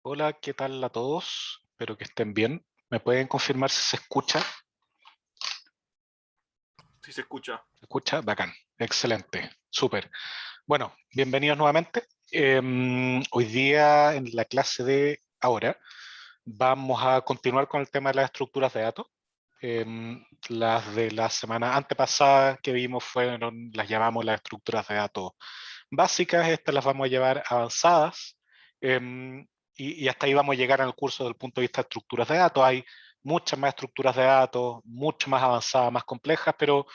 Hola, ¿qué tal a todos? Espero que estén bien. ¿Me pueden confirmar si se escucha? Sí se escucha. ¿Se escucha? Bacán. Excelente. Súper. Bueno, bienvenidos nuevamente. Hoy día en la clase de ahora vamos a continuar con el tema de las estructuras de datos. Las de la semana antepasada que vimos fueron, las llamamos las estructuras de datos básicas, estas las vamos a llevar avanzadas, y hasta ahí vamos a llegar en el curso desde el punto de vista de estructuras de datos. Hay muchas más estructuras de datos, mucho más avanzadas, más complejas, pero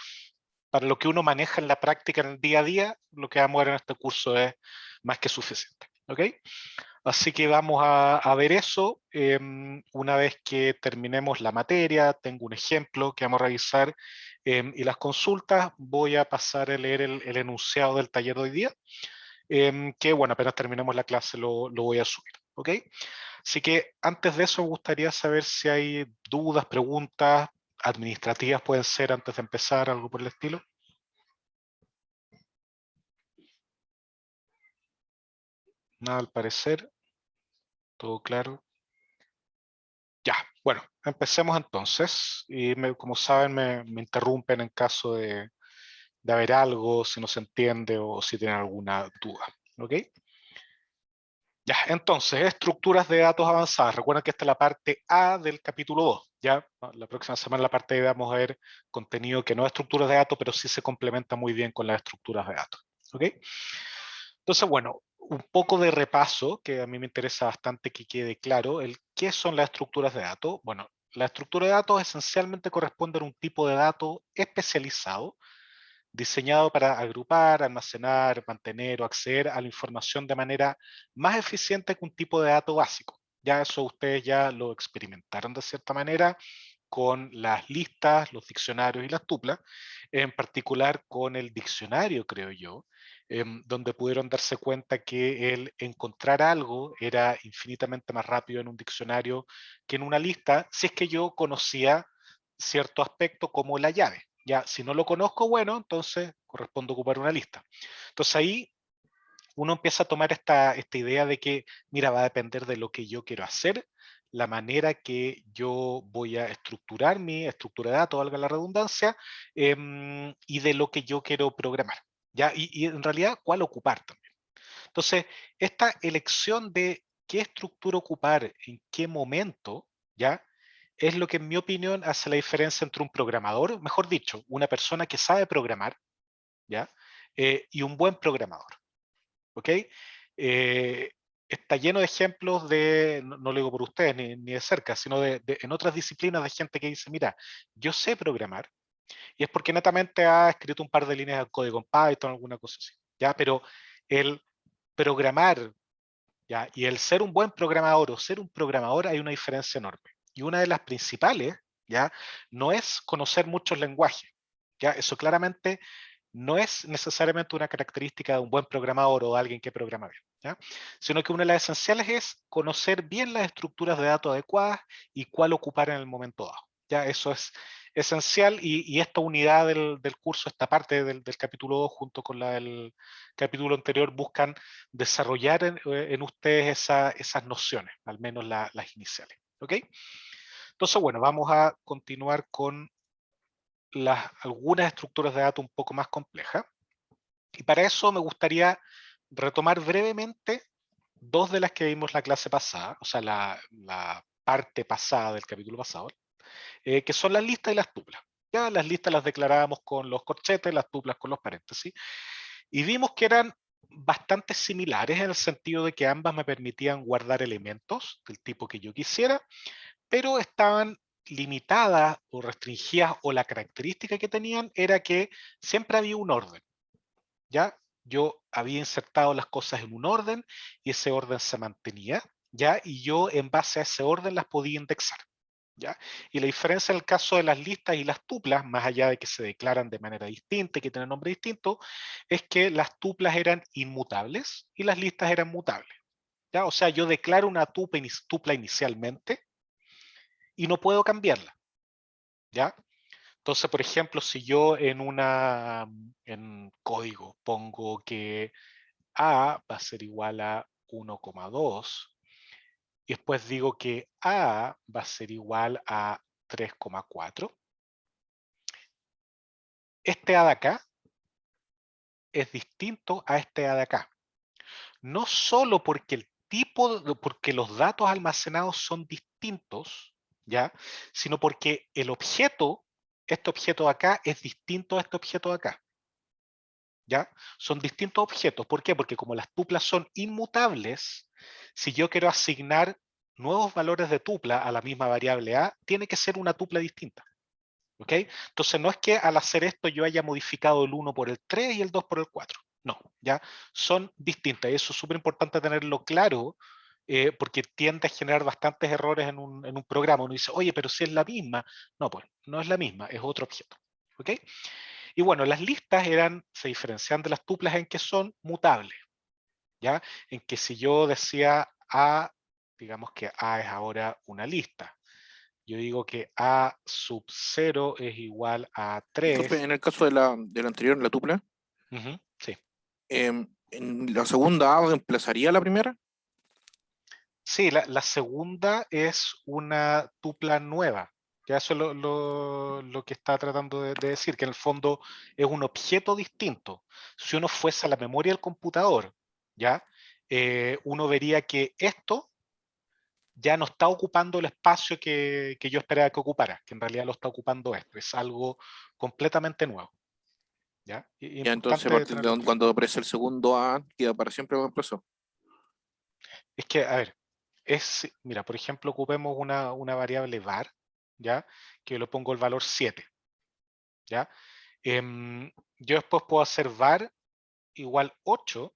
para lo que uno maneja en la práctica, en el día a día, lo que vamos a ver en este curso es más que suficiente. ¿Ok? Así que vamos a ver eso. Una vez que terminemos la materia, tengo un ejemplo que vamos a revisar, y las consultas, voy a pasar a leer el enunciado del taller de hoy día, que bueno, apenas terminemos la clase lo voy a subir. ¿Ok? Así que antes de eso me gustaría saber si hay dudas, preguntas administrativas, pueden ser antes de empezar, algo por el estilo. Nada al parecer, todo claro. Ya, bueno, empecemos entonces. Y como saben, me interrumpen en caso de haber algo, si no se entiende o si tienen alguna duda. ¿Ok? Ya, entonces, estructuras de datos avanzadas. Recuerden que esta es la parte A del capítulo 2. Ya, la próxima semana, la parte B, vamos a ver contenido que no es estructuras de datos, pero sí se complementa muy bien con las estructuras de datos. ¿Ok? Entonces, bueno, un poco de repaso, que a mí me interesa bastante que quede claro, qué son las estructuras de datos. Bueno, la estructura de datos esencialmente corresponde a un tipo de dato especializado, diseñado para agrupar, almacenar, mantener o acceder a la información de manera más eficiente que un tipo de dato básico. Ya eso ustedes ya lo experimentaron de cierta manera con las listas, los diccionarios y las tuplas, en particular con el diccionario, creo yo, donde pudieron darse cuenta que el encontrar algo era infinitamente más rápido en un diccionario que en una lista, si es que yo conocía cierto aspecto como la llave. Ya, si no lo conozco, bueno, entonces corresponde ocupar una lista. Entonces ahí uno empieza a tomar esta idea de que, mira, va a depender de lo que yo quiero hacer, la manera que yo voy a estructurar mi estructura de datos, valga la redundancia, y de lo que yo quiero programar. ¿Ya? Y en realidad, ¿cuál ocupar también? Entonces, esta elección de qué estructura ocupar, en qué momento, ¿ya? Es lo que en mi opinión hace la diferencia entre un programador, mejor dicho, una persona que sabe programar, ¿ya? Y un buen programador. ¿Ok? Eh, Está lleno de ejemplos de, no lo digo por ustedes ni de cerca, sino en otras disciplinas de gente que dice, mira, yo sé programar, y es porque netamente ha escrito un par de líneas de código en Python, alguna cosa así, ¿ya? Pero el programar, ¿ya? Y el ser un buen programador o ser un programador hay una diferencia enorme. Y una de las principales, ¿ya? No es conocer muchos lenguajes, ¿ya? Eso claramente no es necesariamente una característica de un buen programador o de alguien que programa bien, ¿ya? Sino que una de las esenciales es conocer bien las estructuras de datos adecuadas y cuál ocupar en el momento dado. ¿Ya? Eso es esencial, y esta unidad del curso, esta parte del capítulo 2 junto con la del capítulo anterior, buscan desarrollar en ustedes esas nociones, al menos las iniciales. ¿Ok? Entonces, bueno, vamos a continuar con algunas estructuras de datos un poco más complejas. Y para eso me gustaría retomar brevemente dos de las que vimos la clase pasada, o sea, la parte pasada del capítulo pasado, que son las listas y las tuplas. Ya las listas las declarábamos con los corchetes, las tuplas con los paréntesis, y vimos que eran bastante similares en el sentido de que ambas me permitían guardar elementos del tipo que yo quisiera, pero estaban limitadas o restringidas, o la característica que tenían era que siempre había un orden. ¿Ya? Yo había insertado las cosas en un orden y ese orden se mantenía, ¿ya? Y yo en base a ese orden las podía indexar, ¿ya? Y la diferencia en el caso de las listas y las tuplas, más allá de que se declaran de manera distinta y que tienen nombre distinto, es que las tuplas eran inmutables y las listas eran mutables, ¿ya? O sea, yo declaro una tupla inicialmente y no puedo cambiarla, ¿ya? Entonces, por ejemplo, si yo en código pongo que A va a ser igual a 1,2, y después digo que A va a ser igual a 3,4. Este A de acá es distinto a este A de acá. No solo porque el porque los datos almacenados son distintos, ¿ya? Sino porque el objeto, este objeto de acá, es distinto a este objeto de acá. ¿Ya? Son distintos objetos. ¿Por qué? Porque como las tuplas son inmutables, si yo quiero asignar nuevos valores de tupla a la misma variable A, tiene que ser una tupla distinta. ¿Ok? Entonces no es que al hacer esto yo haya modificado el 1 por el 3 y el 2 por el 4. No, ya son distintas. Y eso es súper importante tenerlo claro, porque tiende a generar bastantes errores en un programa. Uno dice, oye, pero si es la misma. No, pues no es la misma, es otro objeto. ¿Ok? Y bueno, las listas se diferencian de las tuplas en que son mutables, ¿ya? En que si yo decía A, digamos que A es ahora una lista. Yo digo que A sub 0 es igual a Disculpe, 3. en el caso de la anterior, la tupla, Sí. en la segunda A reemplazaría a la primera. Sí, la segunda es una tupla nueva. Ya eso es lo que está tratando de decir, que en el fondo es un objeto distinto. Si uno fuese a la memoria del computador, ¿ya? Uno vería que esto ya no está ocupando el espacio que yo esperaba que ocupara, que en realidad lo está ocupando esto. Es algo completamente nuevo, ¿ya? Y Ya entonces, a importante partir de tenerlo claro. cuando aparece el segundo A, queda para siempre reemplazado. Es que, a ver, mira, por ejemplo, ocupemos una variable var, ¿ya? Que lo pongo el valor 7, ¿ya? Yo después puedo hacer var igual 8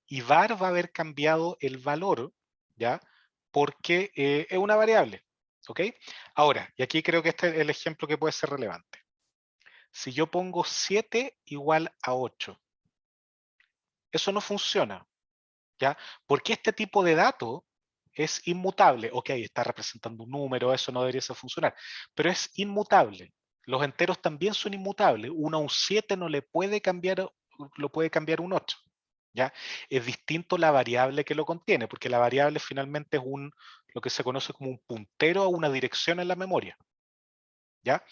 y var va a haber cambiado el valor, ¿ya? Porque es una variable, ¿ok? Ahora, y aquí creo que este es el ejemplo que puede ser relevante. Si yo pongo 7 igual a 8, eso no funciona, ¿ya? Porque este tipo de dato es inmutable. Ok, está representando un número, eso no debería funcionar, pero es inmutable. Los enteros también son inmutables. 1 a un 7 no le puede cambiar, lo puede cambiar un 8. ¿Ya? Es distinto la variable que lo contiene, porque la variable finalmente es lo que se conoce como un puntero a una dirección en la memoria. ¿Ya?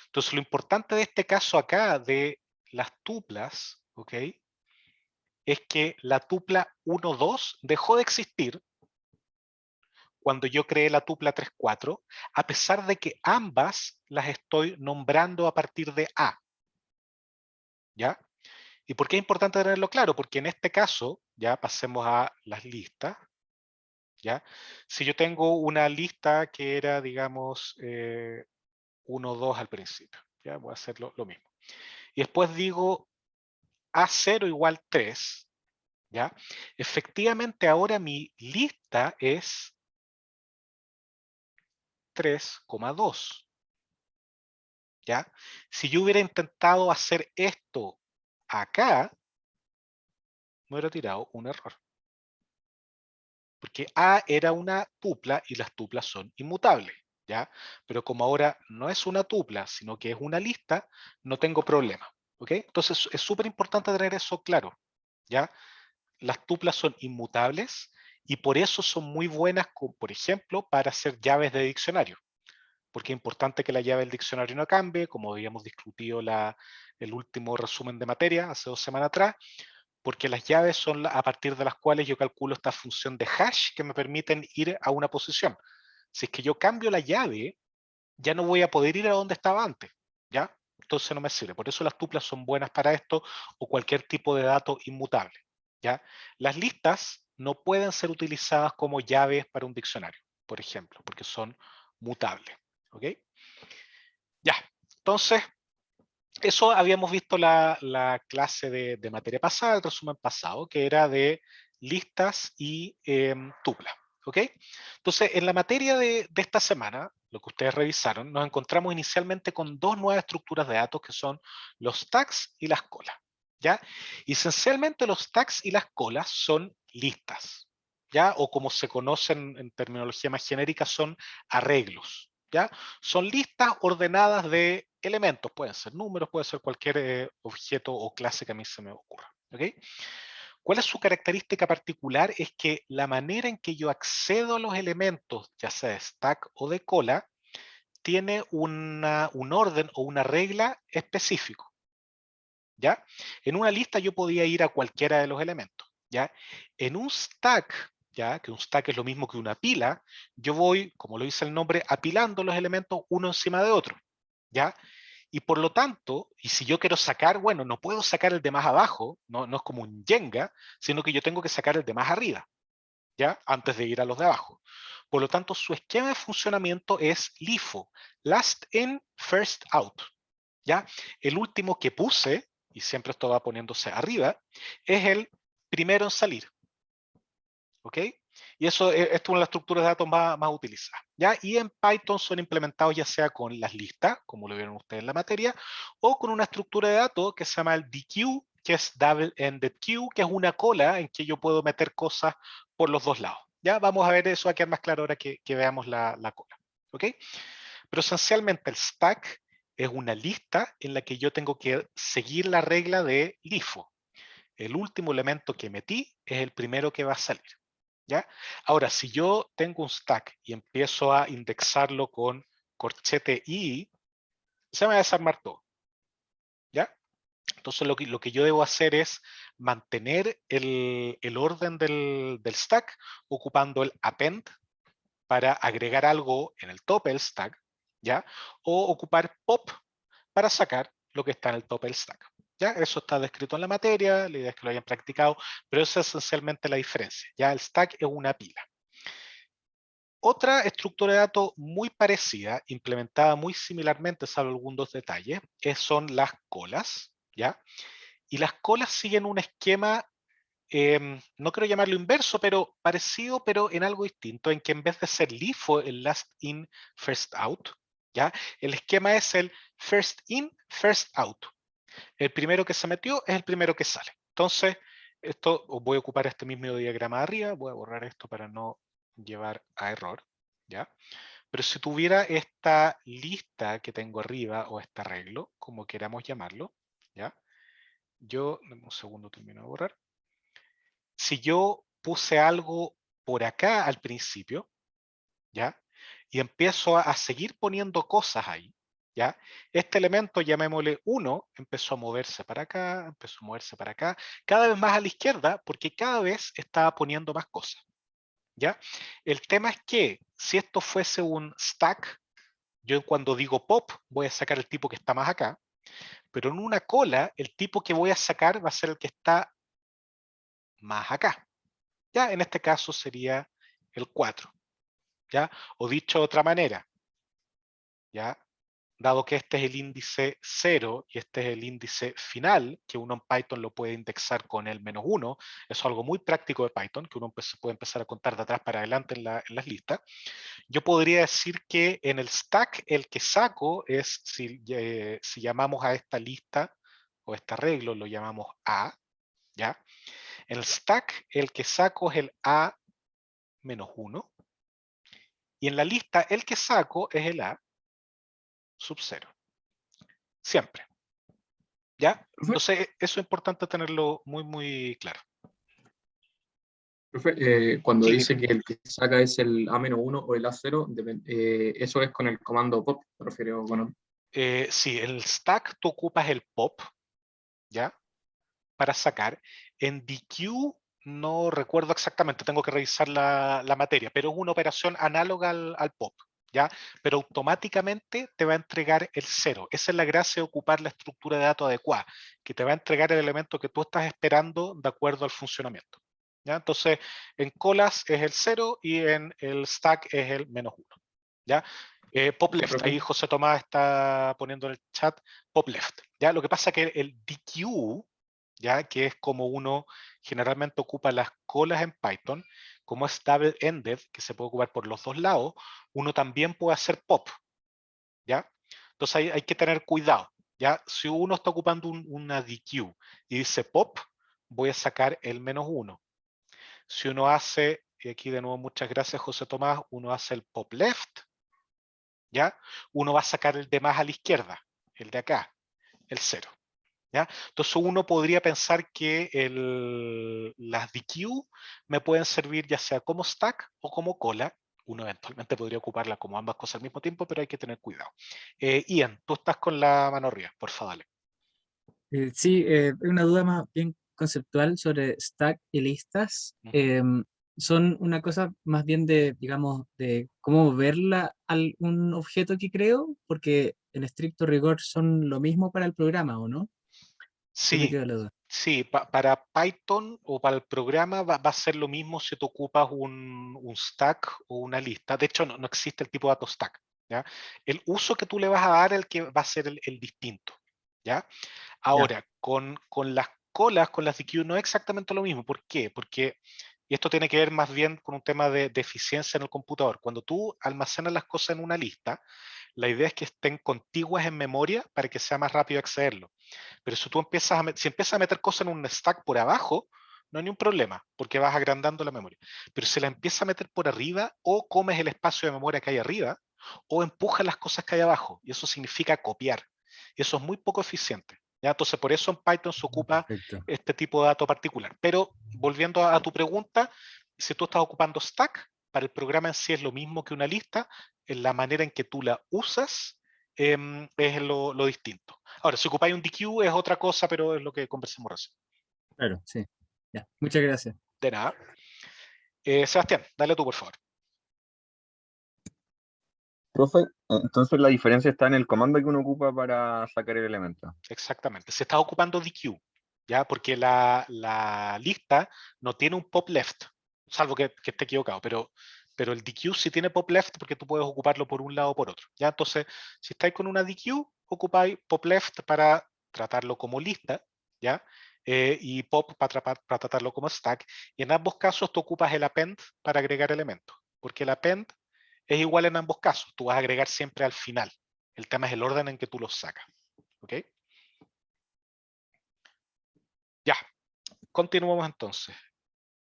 Entonces, lo importante de este caso acá de las tuplas, ¿ok? Es que la tupla 1-2 dejó de existir cuando yo creé la tupla 3-4, a pesar de que ambas las estoy nombrando a partir de A. ¿Ya? ¿Y por qué es importante tenerlo claro? Porque en este caso, ya pasemos a las listas, ¿ya? Si yo tengo una lista que era, digamos, 1-2 al principio, ¿ya? Voy a hacer lo mismo. Y después digo A0 igual 3, ¿ya? Efectivamente ahora mi lista es 3,2. ¿Ya? Si yo hubiera intentado hacer esto acá, me hubiera tirado un error. Porque A era una tupla y las tuplas son inmutables, ¿ya? Pero como ahora no es una tupla, sino que es una lista, no tengo problema, ¿ok? Entonces es súper importante tener eso claro, ¿ya? Las tuplas son inmutables y por eso son muy buenas, por ejemplo, para hacer llaves de diccionario. Porque es importante que la llave del diccionario no cambie, como habíamos discutido el último resumen de materia hace 2 semanas atrás, porque las llaves son a partir de las cuales yo calculo esta función de hash que me permiten ir a una posición. Si es que yo cambio la llave, ya no voy a poder ir a donde estaba antes, ¿ya? Entonces no me sirve. Por eso las tuplas son buenas para esto o cualquier tipo de dato inmutable, ¿ya? Las listas no pueden ser utilizadas como llaves para un diccionario, por ejemplo, porque son mutables, ¿ok? Ya, entonces, eso habíamos visto la clase de materia pasada, el resumen pasado, que era de listas y tuplas. ¿Ok? Entonces, en la materia de esta semana, lo que ustedes revisaron, nos encontramos inicialmente con dos nuevas estructuras de datos que son los tags y las colas. ¿Ya? Y esencialmente los tags y las colas son listas, ¿ya? O como se conocen en terminología más genérica, son arreglos. ¿Ya? Son listas ordenadas de elementos, pueden ser números, puede ser cualquier objeto o clase que a mí se me ocurra. ¿Ok? ¿Cuál es su característica particular? Es que la manera en que yo accedo a los elementos, ya sea de stack o de cola, tiene un orden o una regla específico, ¿ya? En una lista yo podía ir a cualquiera de los elementos, ¿ya? En un stack, ¿ya? Que un stack es lo mismo que una pila, yo voy, como lo dice el nombre, apilando los elementos uno encima de otro, ¿ya? Y por lo tanto, y si yo quiero sacar, bueno, no puedo sacar el de más abajo, no es como un Jenga, sino que yo tengo que sacar el de más arriba, ¿ya? Antes de ir a los de abajo. Por lo tanto, su esquema de funcionamiento es LIFO, Last In, First Out, ¿ya? El último que puse, y siempre esto va poniéndose arriba, es el primero en salir, ¿ok? Y eso esto es una de las estructuras de datos más utilizadas, ¿ya? Y en Python son implementados ya sea con las listas, como lo vieron ustedes en la materia, o con una estructura de datos que se llama el DQ, que es Double-Ended Queue, que es una cola en que yo puedo meter cosas por los dos lados, ¿ya? Vamos a ver eso, va a quedar más claro ahora que veamos la cola, ¿ok? Pero esencialmente el stack es una lista en la que yo tengo que seguir la regla de LIFO. El último elemento que metí es el primero que va a salir, ¿ya? Ahora, si yo tengo un stack y empiezo a indexarlo con corchete i, se me va a desarmar todo, ¿ya? Entonces lo que yo debo hacer es mantener el orden del stack ocupando el append para agregar algo en el tope del stack, ¿ya? O ocupar pop para sacar lo que está en el tope del stack. ¿Ya? Eso está descrito en la materia, la idea es que lo hayan practicado, pero esa es esencialmente la diferencia. Ya el stack es una pila. Otra estructura de datos muy parecida, implementada muy similarmente, salvo algunos detalles, son las colas, ¿ya? Y las colas siguen un esquema, no quiero llamarlo inverso, pero parecido, pero en algo distinto, en que en vez de ser LIFO, el last in, first out, ¿ya? El esquema es el first in, first out. El primero que se metió es el primero que sale. Entonces, esto voy a ocupar este mismo diagrama de arriba, voy a borrar esto para no llevar a error, ¿ya? Pero si tuviera esta lista que tengo arriba, o este arreglo, como queramos llamarlo, ¿ya? Yo, dame un segundo, termino de borrar. Si yo puse algo por acá al principio, ¿ya? Y empiezo a seguir poniendo cosas ahí, ¿ya? Este elemento, llamémosle 1, empezó a moverse para acá, empezó a moverse para acá, cada vez más a la izquierda, porque cada vez estaba poniendo más cosas, ¿ya? El tema es que si esto fuese un stack, yo cuando digo pop voy a sacar el tipo que está más acá, pero en una cola el tipo que voy a sacar va a ser el que está más acá, ¿ya? En este caso sería el 4, ¿ya? O dicho de otra manera, ¿ya? Dado que este es el índice 0 y este es el índice final, que uno en Python lo puede indexar con el -1, eso es algo muy práctico de Python, que uno puede empezar a contar de atrás para adelante en las listas. Yo podría decir que en el stack el que saco es, si llamamos a esta lista o este arreglo, lo llamamos A, ¿ya? En el stack el que saco es el A-1, y en la lista el que saco es el A sub 0, siempre. ¿Ya? Profe, Entonces, eso es importante tenerlo muy claro. cuando Sí, dice dime. que el que saca es el A-1 o el A0, eso es con el comando pop, me refiero con... Sí, en el stack tú ocupas el pop, ¿ya? Para sacar. En DQ no recuerdo exactamente, tengo que revisar la materia, pero es una operación análoga al pop, ¿ya? Pero automáticamente te va a entregar el 0. Esa es la gracia de ocupar la estructura de datos adecuada, que te va a entregar el elemento que tú estás esperando de acuerdo al funcionamiento, ¿ya? Entonces, en colas es el 0 y en el stack es el -1, ¿ya? Pop left, Profe, ahí José Tomás está poniendo en el chat pop left, ¿ya? Lo que pasa es que el DQ, ¿ya? Que es como uno generalmente ocupa las colas en Python, como es double-ended, que se puede ocupar por los dos lados, uno también puede hacer pop, ¿ya? Entonces hay que tener cuidado, ¿ya? Si uno está ocupando una DQ y dice pop, voy a sacar el -1. Si uno hace, y aquí de nuevo muchas gracias José Tomás, uno hace el pop left, ¿ya? Uno va a sacar el de más a la izquierda, el de acá, el 0. ¿ya? Entonces uno podría pensar que las DQ me pueden servir ya sea como stack o como cola. Uno eventualmente podría ocuparla como ambas cosas al mismo tiempo, pero hay que tener cuidado. Ian, tú estás con la mano arriba, por favor, dale. Sí, una duda más bien conceptual sobre stack y listas. Ujú. Son una cosa más bien de, digamos, de cómo verla un objeto que creo, porque en estricto rigor son lo mismo para el programa, ¿o no? Sí me Sí, queda la duda. sí, para Python o para el programa va a ser lo mismo si tú ocupas un stack o una lista. De hecho, no existe el tipo de dato stack, ¿ya? El uso que tú le vas a dar es el que va a ser el distinto, ¿ya? Ya, Ahora, con las colas, con las DQ, no es exactamente lo mismo. ¿Por qué? Porque, y esto tiene que ver más bien con un tema de eficiencia en el computador. Cuando tú almacenas las cosas en una lista, la idea es que estén contiguas en memoria para que sea más rápido accederlo. Pero si tú empiezas a meter cosas en un stack por abajo, no hay ningún problema, porque vas agrandando la memoria. Pero si la empiezas a meter por arriba, o comes el espacio de memoria que hay arriba, o empujas las cosas que hay abajo, y eso significa copiar. Y eso es muy poco eficiente. ¿Ya? Entonces, por eso en Python se ocupa perfecto. este tipo de dato particular. Pero volviendo a tu pregunta, si tú estás ocupando stack, para el programa en sí es lo mismo que una lista, en la manera en que tú la usas es lo distinto. Ahora, si ocupáis un DQ es otra cosa, pero es lo que conversamos recién. Claro, sí. Ya, muchas gracias. De nada. Sebastián, dale tú, por favor. Profe, entonces la diferencia está en el comando que uno ocupa para sacar el elemento. Exactamente. Se está ocupando DQ, ¿ya? Porque la lista no tiene un pop left, salvo que esté equivocado, pero el DQ sí tiene pop left porque tú puedes ocuparlo por un lado o por otro, ¿ya? Entonces, si estáis con una DQ, ocupáis pop left para tratarlo como lista, ¿ya? Y pop para tratarlo como stack. Y en ambos casos tú ocupas el append para agregar elementos, porque el append es igual en ambos casos. Tú vas a agregar siempre al final. El tema es el orden en que tú los sacas. ¿Ok? Ya, continuamos entonces.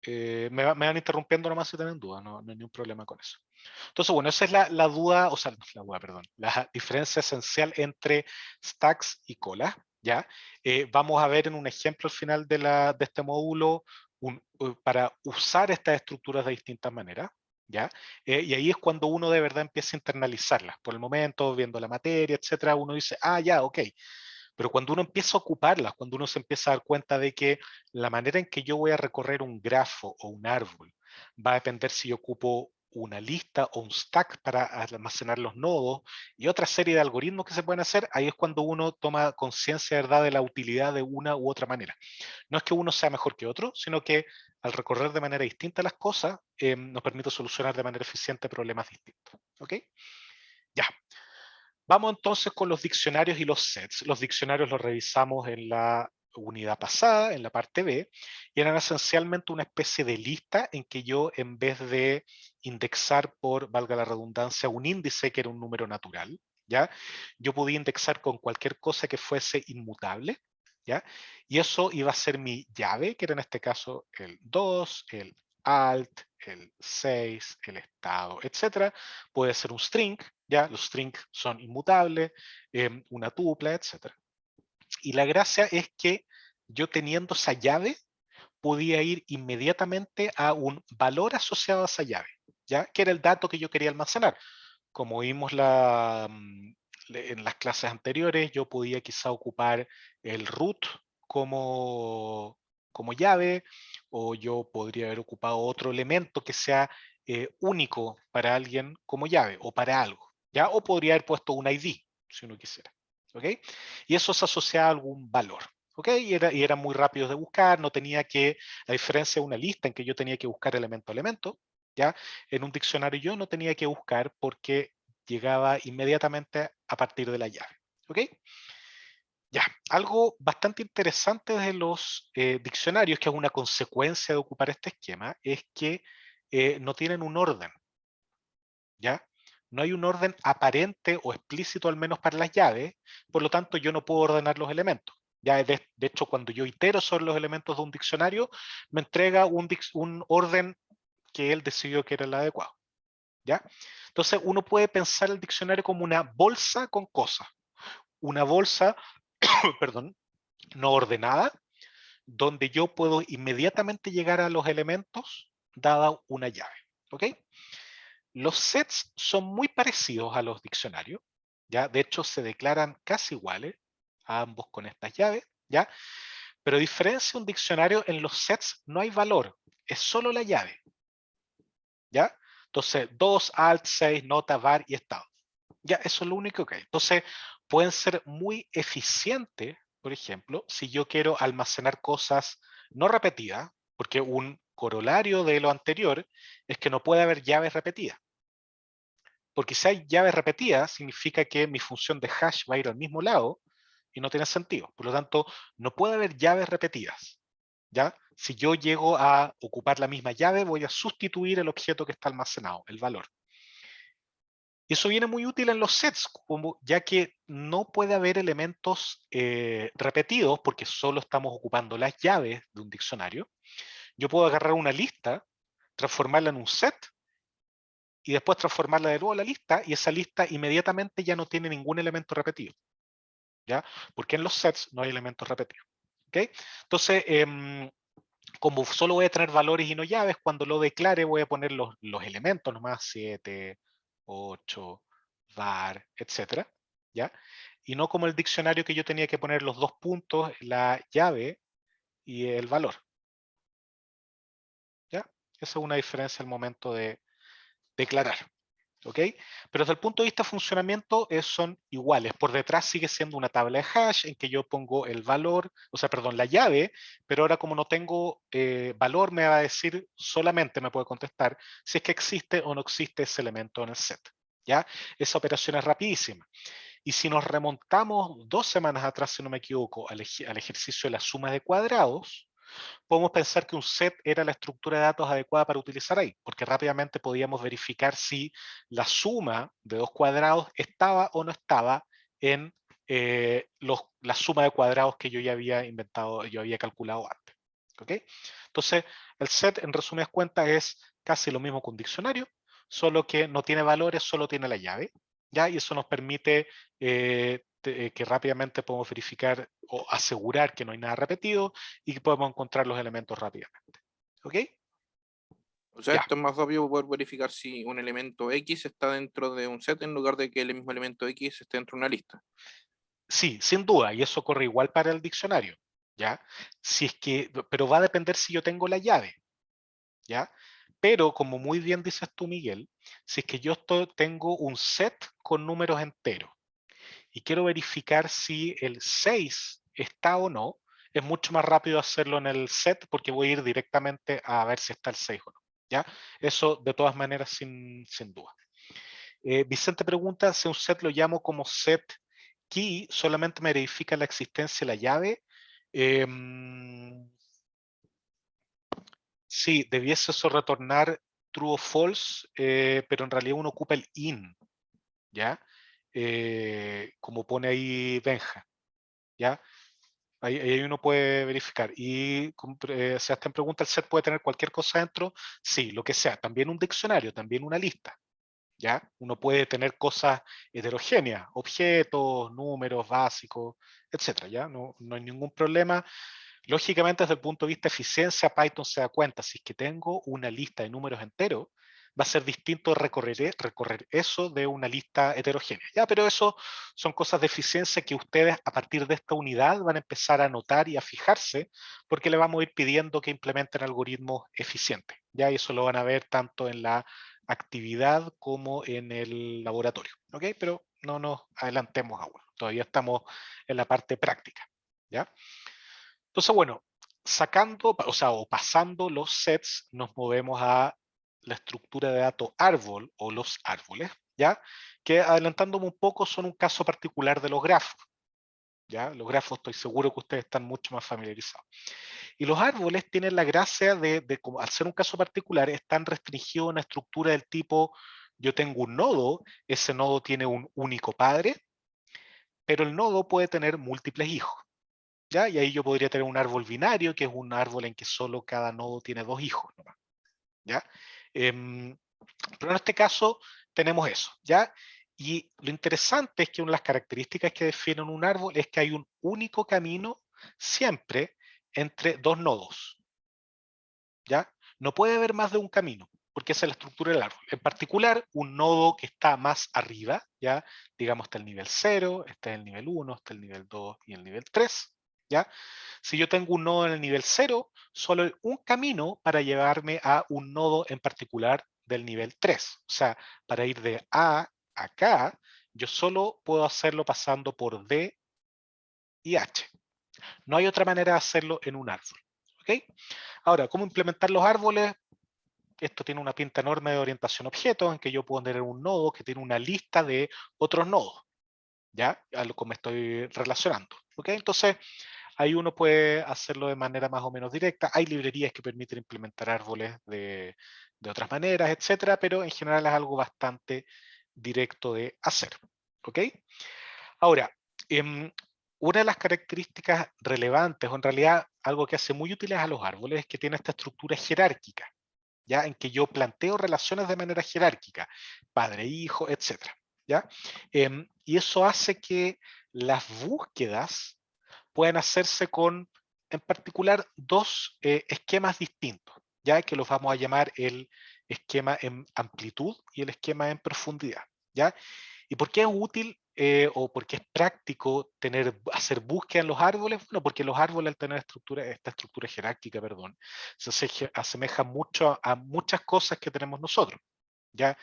Me van interrumpiendo nomás si tienen dudas, no hay ningún problema con eso. Entonces, bueno, esa es la duda, o sea, la duda, perdón, la diferencia esencial entre stacks y colas, ¿ya? Vamos a ver en un ejemplo al final de este módulo para usar estas estructuras de distintas maneras, ¿ya? Y ahí es cuando uno de verdad empieza a internalizarlas. Por el momento, viendo la materia, etcétera, uno dice, ah, ya, ok. Pero cuando uno empieza a ocuparlas, cuando uno se empieza a dar cuenta de que la manera en que yo voy a recorrer un grafo o un árbol va a depender si yo ocupo una lista o un stack para almacenar los nodos y otra serie de algoritmos que se pueden hacer, ahí es cuando uno toma conciencia, ¿verdad?, de la utilidad de una u otra manera. No es que uno sea mejor que otro, sino que al recorrer de manera distinta las cosas, nos permite solucionar de manera eficiente problemas distintos. ¿Ok? Ya. Vamos entonces con los diccionarios y los sets. Los diccionarios los revisamos en la unidad pasada, en la parte B, y eran esencialmente una especie de lista en que yo, en vez de indexar por, valga la redundancia, un índice que era un número natural, ¿ya? Yo podía indexar con cualquier cosa que fuese inmutable, ¿ya? Y eso iba a ser mi llave, que era en este caso el 2, el alt, el 6, el estado, etcétera. Puede ser un string, ya los strings son inmutables, una tupla, etcétera. Y la gracia es que yo teniendo esa llave podía ir inmediatamente a un valor asociado a esa llave, ¿ya? Que era el dato que yo quería almacenar. Como vimos en las clases anteriores, yo podía quizá ocupar el root como llave, o yo podría haber ocupado otro elemento que sea único para alguien como llave, o para algo, ¿ya? O podría haber puesto un ID, si uno quisiera, ¿ok? Y eso se asocia a algún valor, ¿ok? Y era muy rápido de buscar, no tenía que, a diferencia de una lista en que yo tenía que buscar elemento a elemento, ¿ya? En un diccionario yo no tenía que buscar porque llegaba inmediatamente a partir de la llave. ¿Ok? Ya, algo bastante interesante de los diccionarios, que es una consecuencia de ocupar este esquema, es que no tienen un orden. ¿Ya? No hay un orden aparente o explícito, al menos para las llaves, por lo tanto yo no puedo ordenar los elementos. Ya de hecho, cuando yo itero sobre los elementos de un diccionario, me entrega un orden que él decidió que era el adecuado. ¿Ya? Entonces uno puede pensar el diccionario como una bolsa con cosas. Una bolsa, perdón, no ordenada, donde yo puedo inmediatamente llegar a los elementos dada una llave. ¿Ok? Los sets son muy parecidos a los diccionarios, ¿ya? De hecho, se declaran casi iguales a ambos con estas llaves, ¿ya? Pero a diferencia de un diccionario, en los sets no hay valor, es solo la llave, ¿ya? Entonces, 2, alt, 6, nota, var y estado. Ya, eso es lo único que hay. Entonces, pueden ser muy eficientes, por ejemplo, si yo quiero almacenar cosas no repetidas, porque un corolario de lo anterior es que no puede haber llaves repetidas. Porque si hay llaves repetidas, significa que mi función de hash va a ir al mismo lado y no tiene sentido. Por lo tanto, no puede haber llaves repetidas. ¿Ya? Si yo llego a ocupar la misma llave, voy a sustituir el objeto que está almacenado, el valor. Y eso viene muy útil en los sets, ya que no puede haber elementos repetidos porque solo estamos ocupando las llaves de un diccionario. Yo puedo agarrar una lista, transformarla en un set y después transformarla de nuevo a la lista, y esa lista inmediatamente ya no tiene ningún elemento repetido, ¿ya? Porque en los sets no hay elementos repetidos, ¿ok? Entonces, como solo voy a tener valores y no llaves, cuando lo declare voy a poner los elementos nomás, 7, 8, var, etcétera, ¿ya? Y no como el diccionario que yo tenía que poner los dos puntos, la llave y el valor, ¿ya? Esa es una diferencia al momento de declarar. ¿Ok? Pero desde el punto de vista de funcionamiento son iguales. Por detrás sigue siendo una tabla de hash en que yo pongo el valor, o sea, perdón, la llave, pero ahora como no tengo valor me va a decir, solamente me puede contestar si es que existe o no existe ese elemento en el set. ¿Ya? Esa operación es rapidísima. Y si nos remontamos 2 semanas atrás, si no me equivoco, al ejercicio de la suma de cuadrados, podemos pensar que un set era la estructura de datos adecuada para utilizar ahí, porque rápidamente podíamos verificar si la suma de 2 cuadrados estaba o no estaba en la suma de cuadrados que yo ya había inventado, yo había calculado antes. ¿Okay? Entonces, el set, en resumidas cuentas, es casi lo mismo que un diccionario, solo que no tiene valores, solo tiene la llave, ¿ya? Y eso nos permite que rápidamente podemos verificar o asegurar que no hay nada repetido y que podemos encontrar los elementos rápidamente. ¿Ok? O sea, Ya. esto es más rápido poder verificar si un elemento X está dentro de un set en lugar de que el mismo elemento X esté dentro de una lista. Sí, sin duda, y eso corre igual para el diccionario, ¿ya? Si es que, pero va a depender si yo tengo la llave, ¿ya? Pero como muy bien dices tú, Miguel, si es que yo tengo un set con números enteros y quiero verificar si el 6 está o no, es mucho más rápido hacerlo en el set porque voy a ir directamente a ver si está el 6 o no, ¿ya? Eso de todas maneras sin duda. Vicente pregunta si un set lo llamo como set key, solamente me verifica la existencia de la llave. Sí, debiese eso retornar true o false, pero en realidad uno ocupa el in, ¿ya? Como pone ahí Benja, ¿ya? Ahí uno puede verificar. Y Sebastián pregunta, ¿el set puede tener cualquier cosa dentro? Sí, lo que sea. También un diccionario, también una lista, ¿ya? Uno puede tener cosas heterogéneas, objetos, números básicos, etcétera, ¿ya? No hay ningún problema. Lógicamente, desde el punto de vista de eficiencia, Python se da cuenta, si es que tengo una lista de números enteros, va a ser distinto recorrer eso de una lista heterogénea. Ya, pero eso son cosas de eficiencia que ustedes a partir de esta unidad van a empezar a notar y a fijarse, porque le vamos a ir pidiendo que implementen algoritmos eficientes. Ya, y eso lo van a ver tanto en la actividad como en el laboratorio. ¿Ok? Pero no nos adelantemos ahora. Todavía estamos en la parte práctica. ¿Ya? Entonces, bueno, sacando, o sea, o pasando los sets, nos movemos a la estructura de datos árbol o los árboles, ¿ya? Que adelantándome un poco son un caso particular de los grafos, ¿ya? Los grafos estoy seguro que ustedes están mucho más familiarizados. Y los árboles tienen la gracia de como al ser un caso particular, están restringidos a una estructura del tipo, yo tengo un nodo, ese nodo tiene un único padre, pero el nodo puede tener múltiples hijos. ¿Ya? Y ahí yo podría tener un árbol binario, que es un árbol en que solo cada nodo tiene 2 hijos nomás, ¿ya? Pero en este caso tenemos eso, ¿ya? Y lo interesante es que una de las características que definen un árbol es que hay un único camino siempre entre dos nodos, ¿ya? No puede haber más de un camino, porque esa es la estructura del árbol. En particular, un nodo que está más arriba, ¿ya? Digamos, está el nivel 0, está el nivel 1, está el nivel 2 y el nivel 3, ¿ya? Si yo tengo un nodo en el nivel 0, solo hay un camino para llevarme a un nodo en particular del nivel 3. O sea, para ir de A a acá, yo solo puedo hacerlo pasando por D y H. No hay otra manera de hacerlo en un árbol. ¿Ok? Ahora, ¿cómo implementar los árboles? Esto tiene una pinta enorme de orientación objeto, en que yo puedo tener un nodo que tiene una lista de otros nodos, ¿ya? A lo que me estoy relacionando. ¿Ok? Entonces, ahí uno puede hacerlo de manera más o menos directa. Hay librerías que permiten implementar árboles de otras maneras, etcétera, pero en general es algo bastante directo de hacer. ¿Ok? Ahora, una de las características relevantes, o en realidad algo que hace muy útiles a los árboles, es que tiene esta estructura jerárquica, ¿ya? En que yo planteo relaciones de manera jerárquica, padre, hijo, etcétera, ¿ya? Y eso hace que las búsquedas pueden hacerse con, en particular, dos esquemas distintos, ya que los vamos a llamar el esquema en amplitud y el esquema en profundidad, ¿ya? ¿Y por qué es útil o por qué es práctico hacer búsqueda en los árboles? Bueno, porque los árboles al tener esta estructura jerárquica, perdón, se asemejan mucho a muchas cosas que tenemos nosotros, ¿ya?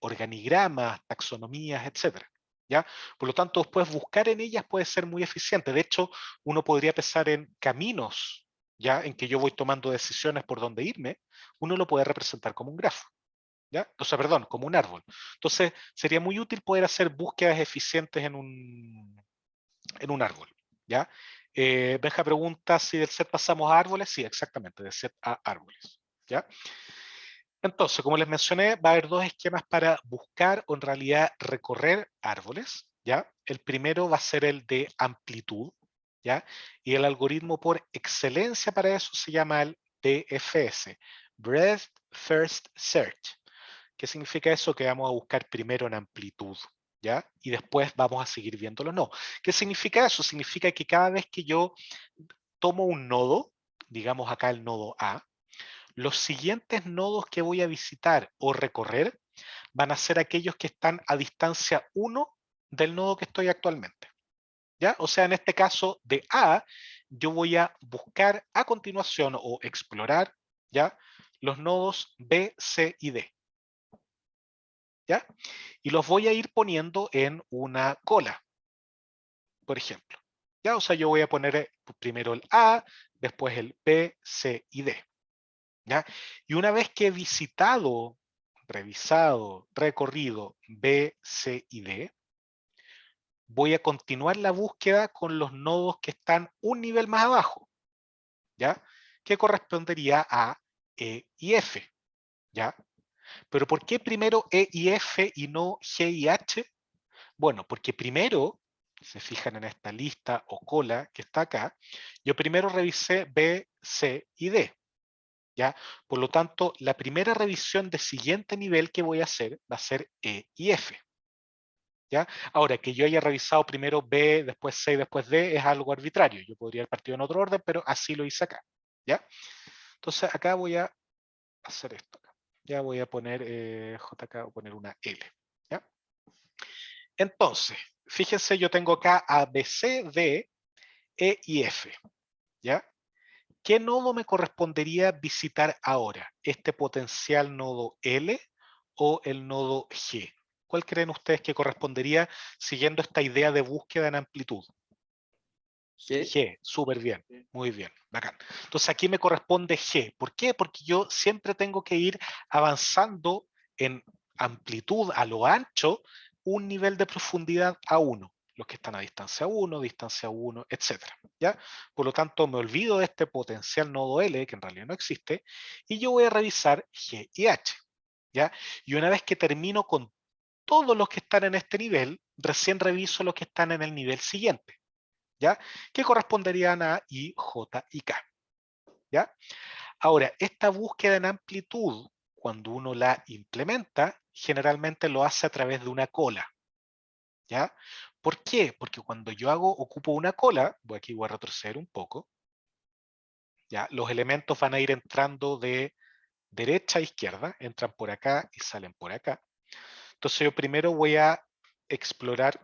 Organigramas, taxonomías, etcétera. ¿Ya? Por lo tanto, después buscar en ellas puede ser muy eficiente. De hecho, uno podría pensar en caminos, ¿ya? En que yo voy tomando decisiones por dónde irme, uno lo puede representar como un grafo, ¿ya? O sea, perdón, como un árbol. Entonces, sería muy útil poder hacer búsquedas eficientes en un árbol, ¿ya? Benja pregunta si del set pasamos a árboles. Sí, exactamente, de set a árboles, ¿ya? Entonces, como les mencioné, va a haber dos esquemas para buscar o en realidad recorrer árboles, ¿ya? El primero va a ser el de amplitud, ¿ya? Y el algoritmo por excelencia para eso se llama el BFS, Breadth First Search. ¿Qué significa eso? Que vamos a buscar primero en amplitud, ¿ya? Y después vamos a seguir viéndolo. No. ¿Qué significa eso? Significa que cada vez que yo tomo un nodo, digamos acá el nodo A, los siguientes nodos que voy a visitar o recorrer van a ser aquellos que están a distancia 1 del nodo que estoy actualmente, ¿ya? O sea, en este caso de A, yo voy a buscar a continuación o explorar, ¿ya? Los nodos B, C y D, ¿ya? Y los voy a ir poniendo en una cola, por ejemplo, ¿ya? O sea, yo voy a poner primero el A, después el B, C y D, ¿ya? Y una vez que he visitado, revisado, recorrido B, C y D, voy a continuar la búsqueda con los nodos que están un nivel más abajo, ¿ya? Que correspondería a E y F, ¿ya? Pero ¿por qué primero E y F y no G y H? Bueno, porque primero, si se fijan en esta lista o cola que está acá, yo primero revisé B, C y D, ¿ya? Por lo tanto, la primera revisión de siguiente nivel que voy a hacer va a ser E y F, ¿ya? Ahora, que yo haya revisado primero B, después C y después D es algo arbitrario. Yo podría haber partido en otro orden, pero así lo hice acá, ¿ya? Entonces acá voy a hacer esto. Ya voy a poner JK, voy a poner una L, ¿ya? Entonces, fíjense, yo tengo acá A, B, C, D, E y F, ¿ya? ¿Qué nodo me correspondería visitar ahora? ¿Este potencial nodo L o el nodo G? ¿Cuál creen ustedes que correspondería siguiendo esta idea de búsqueda en amplitud? G, súper bien, muy bien, bacán. Entonces aquí me corresponde G. ¿Por qué? Porque yo siempre tengo que ir avanzando en amplitud a lo ancho un nivel de profundidad a 1. Los que están a distancia 1, etc. ¿Ya? Por lo tanto, me olvido de este potencial nodo L, que en realidad no existe, y yo voy a revisar G y H. ¿Ya? Y una vez que termino con todos los que están en este nivel, recién reviso los que están en el nivel siguiente, ¿ya? Que corresponderían a I, J y K, ¿ya? Ahora, esta búsqueda en amplitud, cuando uno la implementa, generalmente lo hace a través de una cola, ¿ya? ¿Por qué? Porque cuando yo ocupo una cola, aquí voy a retroceder un poco, ¿ya? Los elementos van a ir entrando de derecha a izquierda, entran por acá y salen por acá. Entonces yo primero voy a explorar,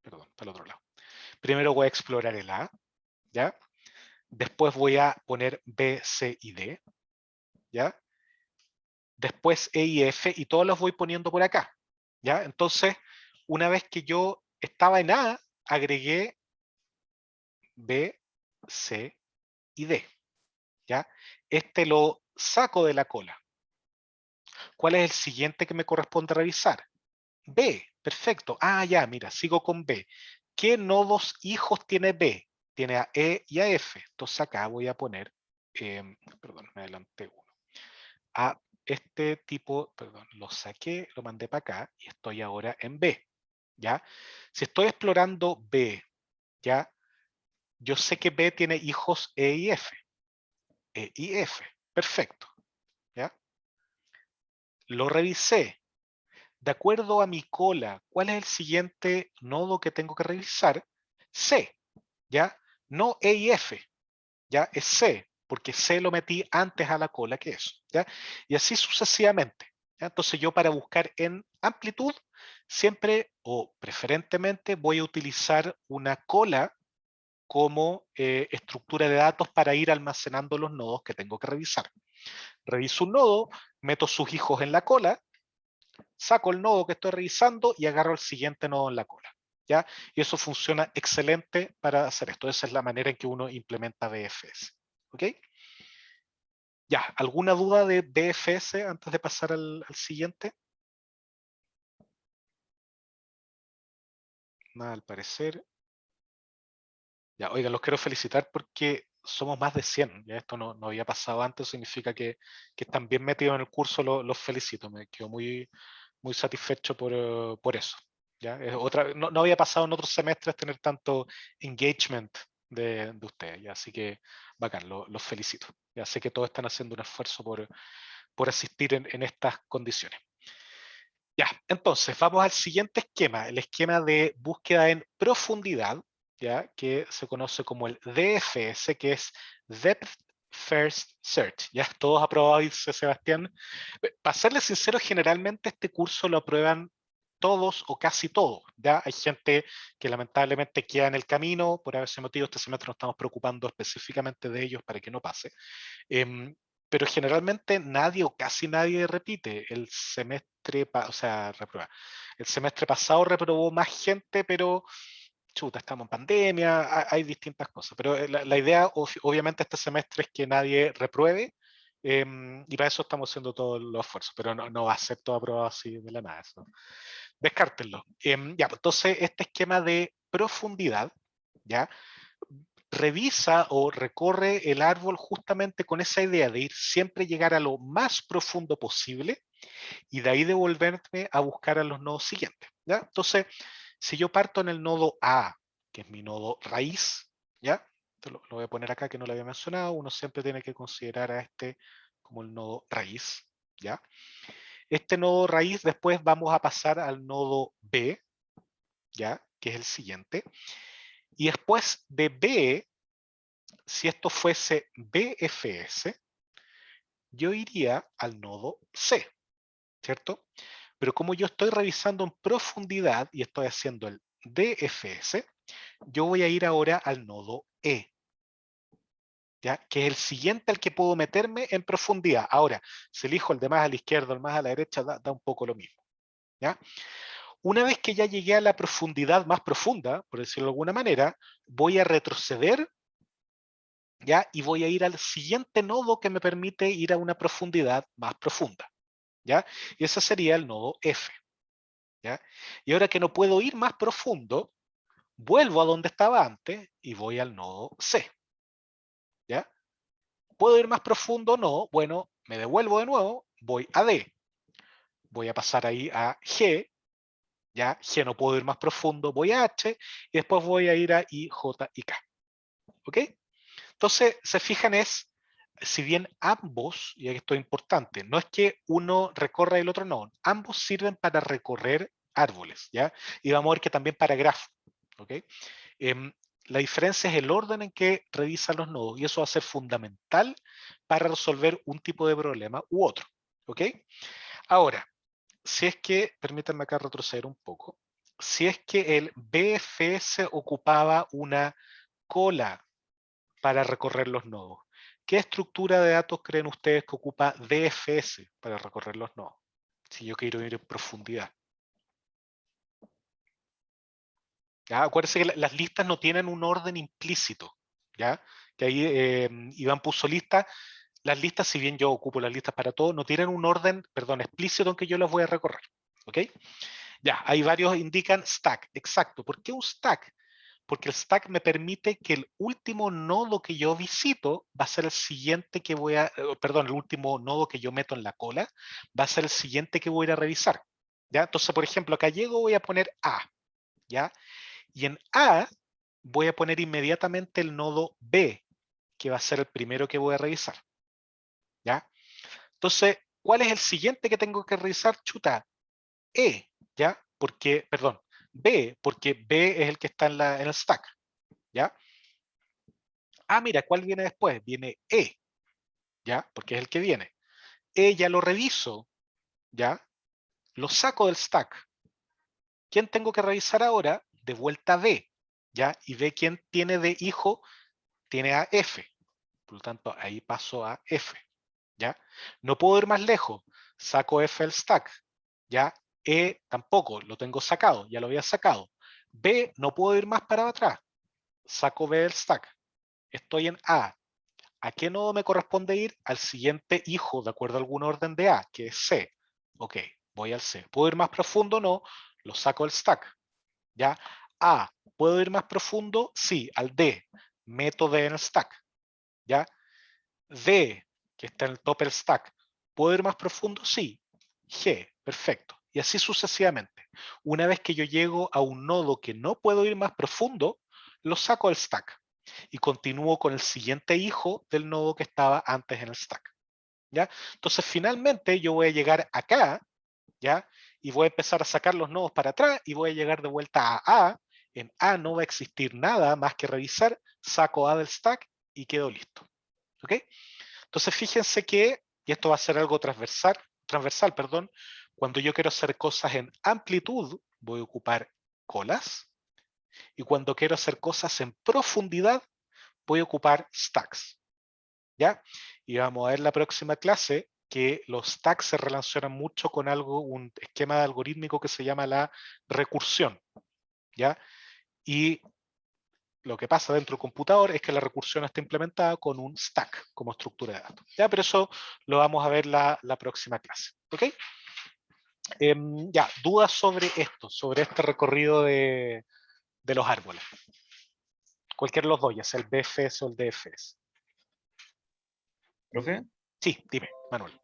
perdón, para el otro lado. Primero voy a explorar el A, ¿ya? Después voy a poner B, C y D, ¿ya? Después E y F, y todos los voy poniendo por acá, ¿ya? Entonces, una vez que yo estaba en A, agregué B, C y D, ¿ya? Este lo saco de la cola. ¿Cuál es el siguiente que me corresponde revisar? B, perfecto. Ah, ya, mira, sigo con B. ¿Qué nodos hijos tiene B? Tiene a E y a F. Entonces acá voy a poner, perdón, me adelanté uno. A este tipo, perdón, lo saqué, lo mandé para acá y estoy ahora en B, ¿ya? Si estoy explorando B, ¿ya? Yo sé que B tiene hijos E y F. E y F, perfecto, ¿ya? Lo revisé. De acuerdo a mi cola, ¿cuál es el siguiente nodo que tengo que revisar? C, ¿ya? No E y F, ¿ya? Es C, porque C lo metí antes a la cola que eso, ¿ya? Y así sucesivamente, ¿ya? Entonces yo para buscar en amplitud, siempre o preferentemente voy a utilizar una cola como estructura de datos para ir almacenando los nodos que tengo que revisar. Reviso un nodo, meto sus hijos en la cola, saco el nodo que estoy revisando y agarro el siguiente nodo en la cola, ¿ya? Y eso funciona excelente para hacer esto. Esa es la manera en que uno implementa BFS, ¿ok? Ya, ¿alguna duda de BFS antes de pasar al siguiente? Nada, al parecer. Ya, oiga, los quiero felicitar porque somos más de 100. Ya esto no había pasado antes, significa que están bien metidos en el curso, los felicito. Me quedo muy, muy satisfecho por eso. ¿Ya? No había pasado en otros semestres tener tanto engagement de ustedes, ¿ya? Así que bacán, los felicito. Ya sé que todos están haciendo un esfuerzo por asistir en estas condiciones. Ya, entonces vamos al siguiente esquema, el esquema de búsqueda en profundidad, ¿ya? Que se conoce como el DFS, que es Depth First Search. ¿Ya? Todos aprobados, dice Sebastián. Para serles sincero, generalmente este curso lo aprueban todos o casi todos. ¿Ya? Hay gente que lamentablemente queda en el camino, por ese motivo este semestre nos estamos preocupando específicamente de ellos para que no pase. Pero generalmente nadie o casi nadie repite. El semestre, reprueba. El semestre pasado reprobó más gente, pero chuta, estamos en pandemia, hay distintas cosas. Pero la idea, obviamente, este semestre es que nadie repruebe, y para eso estamos haciendo todos los esfuerzos, pero no va a ser todo aprobado así de la nada. Eso. Descártenlo. Ya, pues, entonces, este esquema de profundidad, ¿ya? Revisa o recorre el árbol justamente con esa idea de ir siempre llegar a lo más profundo posible y de ahí devolverme a buscar a los nodos siguientes. ¿Ya? Entonces, si yo parto en el nodo A, que es mi nodo raíz, ¿ya? Lo voy a poner acá que no lo había mencionado, uno siempre tiene que considerar a este como el nodo raíz, ¿ya? Este nodo raíz después vamos a pasar al nodo B, ¿ya? Que es el siguiente. Y después de B, si esto fuese BFS, yo iría al nodo C, ¿cierto? Pero como yo estoy revisando en profundidad y estoy haciendo el DFS, yo voy a ir ahora al nodo E, ¿ya? Que es el siguiente al que puedo meterme en profundidad. Ahora, si elijo el de más a la izquierda o el más a la derecha, da un poco lo mismo, ¿ya? Una vez que ya llegué a la profundidad más profunda, por decirlo de alguna manera, voy a retroceder, ¿ya? Y voy a ir al siguiente nodo que me permite ir a una profundidad más profunda, ¿ya? Y ese sería el nodo F, ¿ya? Y ahora que no puedo ir más profundo, vuelvo a donde estaba antes y voy al nodo C, ¿ya? ¿Puedo ir más profundo? No. Bueno, me devuelvo de nuevo, voy a D. Voy a pasar ahí a G, ¿ya? G no puedo ir más profundo, voy a H y después voy a ir a I, J y K, ¿ok? Entonces, se fijan si bien ambos, y esto es importante, no es que uno recorra y el otro no, ambos sirven para recorrer árboles, ¿ya? Y vamos a ver que también para grafos, ¿ok? La diferencia es el orden en que revisan los nodos y eso va a ser fundamental para resolver un tipo de problema u otro, ¿ok? Ahora, si es que, permítanme acá retroceder un poco, si es que el BFS ocupaba una cola para recorrer los nodos, ¿qué estructura de datos creen ustedes que ocupa DFS para recorrer los nodos? Si yo quiero ir en profundidad. ¿Ya? Acuérdense que las listas no tienen un orden implícito, ¿ya? Que ahí Iván puso listas. Las listas, si bien yo ocupo las listas para todo, no tienen un orden, perdón, explícito en que yo las voy a recorrer, ¿ok? Ya, hay varios indican stack, exacto. ¿Por qué un stack? Porque el stack me permite que el último nodo que yo visito va a ser el siguiente que voy a, perdón, el último nodo que yo meto en la cola va a ser el siguiente que voy a ir a revisar, ¿ya? Entonces, por ejemplo, acá llego, voy a poner A, ¿ya? Y en A voy a poner inmediatamente el nodo B, que va a ser el primero que voy a revisar, ¿ya? Entonces, ¿cuál es el siguiente que tengo que revisar? Chuta, E, ¿ya? Porque, perdón, B, porque B es el que está en el stack, ¿ya? Ah, mira, ¿cuál viene después? Viene E, ¿ya? Porque es el que viene. E ya lo reviso, ¿ya? Lo saco del stack. ¿Quién tengo que revisar ahora? De vuelta a B, ¿ya? Y B, ¿quién tiene de hijo? Tiene a F. Por lo tanto, ahí paso a F, ¿ya? No puedo ir más lejos. Saco F del stack, ¿ya? E tampoco, lo tengo sacado, ya lo había sacado. B, no puedo ir más para atrás. Saco B del stack. Estoy en A. ¿A qué nodo me corresponde ir? Al siguiente hijo, de acuerdo a algún orden de A, que es C. Ok, voy al C. ¿Puedo ir más profundo? No. Lo saco del stack. ¿Ya? A. ¿Puedo ir más profundo? Sí, al D. Meto D en el stack. ¿Ya? D, que está en el top del stack. ¿Puedo ir más profundo? Sí. G. Perfecto. Y así sucesivamente. Una vez que yo llego a un nodo que no puedo ir más profundo, lo saco del stack y continúo con el siguiente hijo del nodo que estaba antes en el stack, ¿ya? Entonces, finalmente yo voy a llegar acá, ¿ya? Y voy a empezar a sacar los nodos para atrás y voy a llegar de vuelta a A. En A no va a existir nada más que revisar, saco A del stack y quedo listo, ¿ok? Entonces, fíjense que, y esto va a ser algo transversal, perdón, cuando yo quiero hacer cosas en amplitud, voy a ocupar colas, y cuando quiero hacer cosas en profundidad, voy a ocupar stacks, ¿ya? Y vamos a ver la próxima clase que los stacks se relacionan mucho con un esquema algorítmico que se llama la recursión, ¿ya? Y lo que pasa dentro del computador es que la recursión está implementada con un stack como estructura de datos, ¿ya? Pero eso lo vamos a ver la próxima clase, ¿ok? Ya, dudas sobre esto, sobre este recorrido de los árboles. Cualquiera de los dos, ya sea el BFS o el DFS. Profe, Sí, dime, Manuel.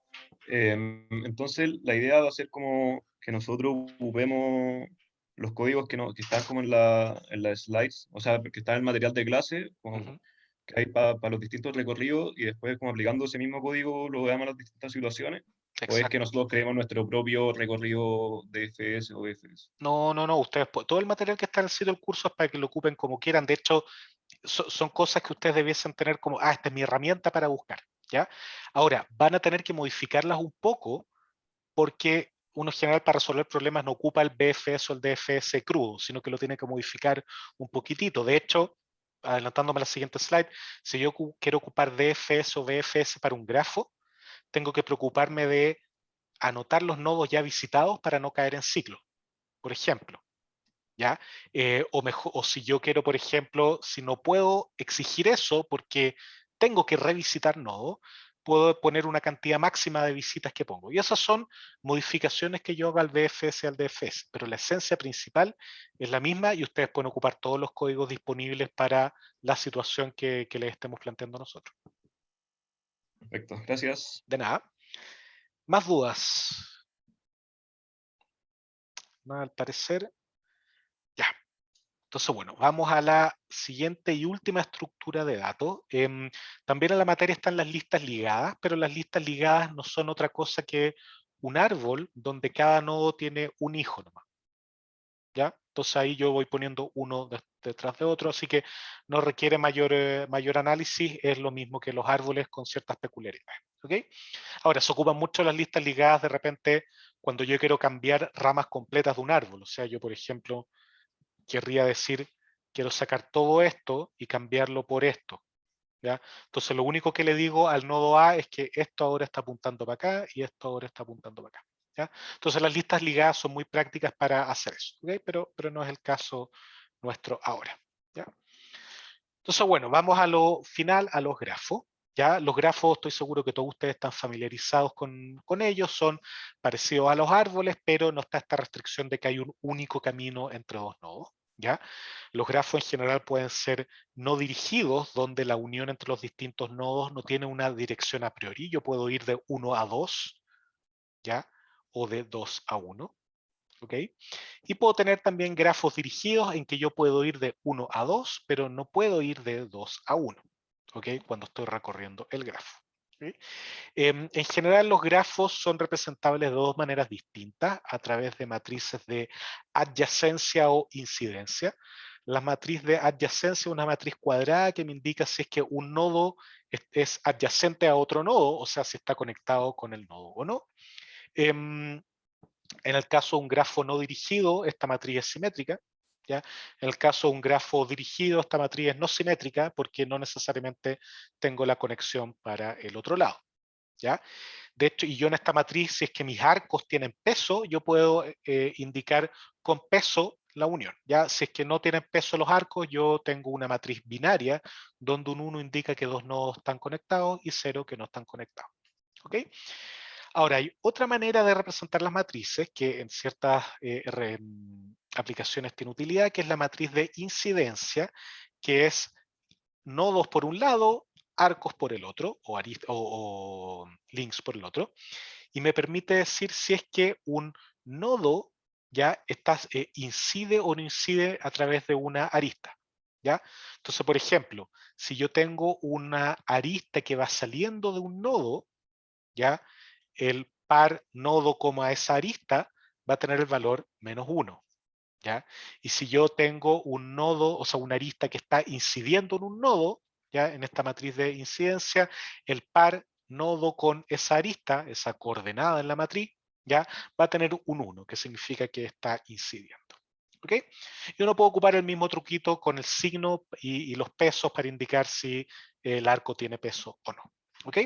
entonces la idea va a ser como que nosotros ocupemos los códigos que están como en las slides, o sea, que están en el material de clase, como Ujú. que hay para los distintos recorridos, y después como aplicando ese mismo código lo veamos en las distintas situaciones, o es que Exacto. nosotros creemos nuestro propio recorrido de FS o FS. No, ustedes, todo el material que está en el sitio del curso es para que lo ocupen como quieran. De hecho, son cosas que ustedes debiesen tener como, esta es mi herramienta para buscar, ¿ya? Ahora, van a tener que modificarlas un poco porque uno en general para resolver problemas no ocupa el BFS o el DFS crudo, sino que lo tiene que modificar un poquitito. De hecho, adelantándome a la siguiente slide, si yo quiero ocupar DFS o BFS para un grafo, tengo que preocuparme de anotar los nodos ya visitados para no caer en ciclo, por ejemplo. ¿Ya? O si yo quiero, por ejemplo, si no puedo exigir eso porque tengo que revisitar nodo, puedo poner una cantidad máxima de visitas que pongo. Y esas son modificaciones que yo hago al BFS y al DFS, pero la esencia principal es la misma y ustedes pueden ocupar todos los códigos disponibles para la situación que les estemos planteando nosotros. Perfecto, gracias. De nada. ¿Más dudas? No, al parecer, ya. Entonces, bueno, vamos a la siguiente y última estructura de datos. También en la materia están las listas ligadas, pero las listas ligadas no son otra cosa que un árbol donde cada nodo tiene un hijo nomás. ¿Ya? Entonces ahí yo voy poniendo uno detrás de otro, así que no requiere mayor análisis, es lo mismo que los árboles con ciertas peculiaridades. ¿Ok? Ahora, se ocupan mucho las listas ligadas de repente cuando yo quiero cambiar ramas completas de un árbol. O sea, yo, por ejemplo, querría decir, quiero sacar todo esto y cambiarlo por esto. ¿Ya? Entonces lo único que le digo al nodo A es que esto ahora está apuntando para acá y esto ahora está apuntando para acá. ¿Ya? Entonces las listas ligadas son muy prácticas para hacer eso, ¿okay? Pero no es el caso nuestro ahora. ¿Ya? Entonces, bueno, vamos a lo final, a los grafos. ¿Ya? Los grafos, estoy seguro que todos ustedes están familiarizados con ellos, son parecidos a los árboles, pero no está esta restricción de que hay un único camino entre dos nodos. ¿Ya? Los grafos en general pueden ser no dirigidos, donde la unión entre los distintos nodos no tiene una dirección a priori. Yo puedo ir de 1 a 2, ¿ya? O de 2 a 1. ¿Ok? Y puedo tener también grafos dirigidos en que yo puedo ir de 1 a 2, pero no puedo ir de 2 a 1. ¿Ok? Cuando estoy recorriendo el grafo. ¿Okay? En general los grafos son representables de dos maneras distintas, a través de matrices de adyacencia o incidencia. La matriz de adyacencia es una matriz cuadrada que me indica si es que un nodo es adyacente a otro nodo, o sea, si está conectado con el nodo o no. En el caso de un grafo no dirigido, esta matriz es simétrica. ¿Ya? En el caso de un grafo dirigido, esta matriz es no simétrica porque no necesariamente tengo la conexión para el otro lado. ¿Ya? De hecho, y yo en esta matriz, si es que mis arcos tienen peso, yo puedo indicar con peso la unión. ¿Ya? Si es que no tienen peso los arcos, yo tengo una matriz binaria donde un 1 indica que dos nodos están conectados y 0 que no están conectados. ¿Ok? Ahora, hay otra manera de representar las matrices que en ciertas aplicaciones tiene utilidad, que es la matriz de incidencia, que es nodos por un lado, arcos por el otro, o links por el otro, y me permite decir si es que un nodo ya incide o no incide a través de una arista. ¿Ya? Entonces, por ejemplo, si yo tengo una arista que va saliendo de un nodo, ¿ya? El par nodo, esa arista va a tener el valor -1. ¿Ya? Y si yo tengo un nodo, o sea, una arista que está incidiendo en un nodo, ¿ya? En esta matriz de incidencia, el par nodo con esa arista, esa coordenada en la matriz, ¿ya? Va a tener un 1, que significa que está incidiendo. ¿Ok? Y uno puede ocupar el mismo truquito con el signo y los pesos para indicar si el arco tiene peso o no. ¿Ok?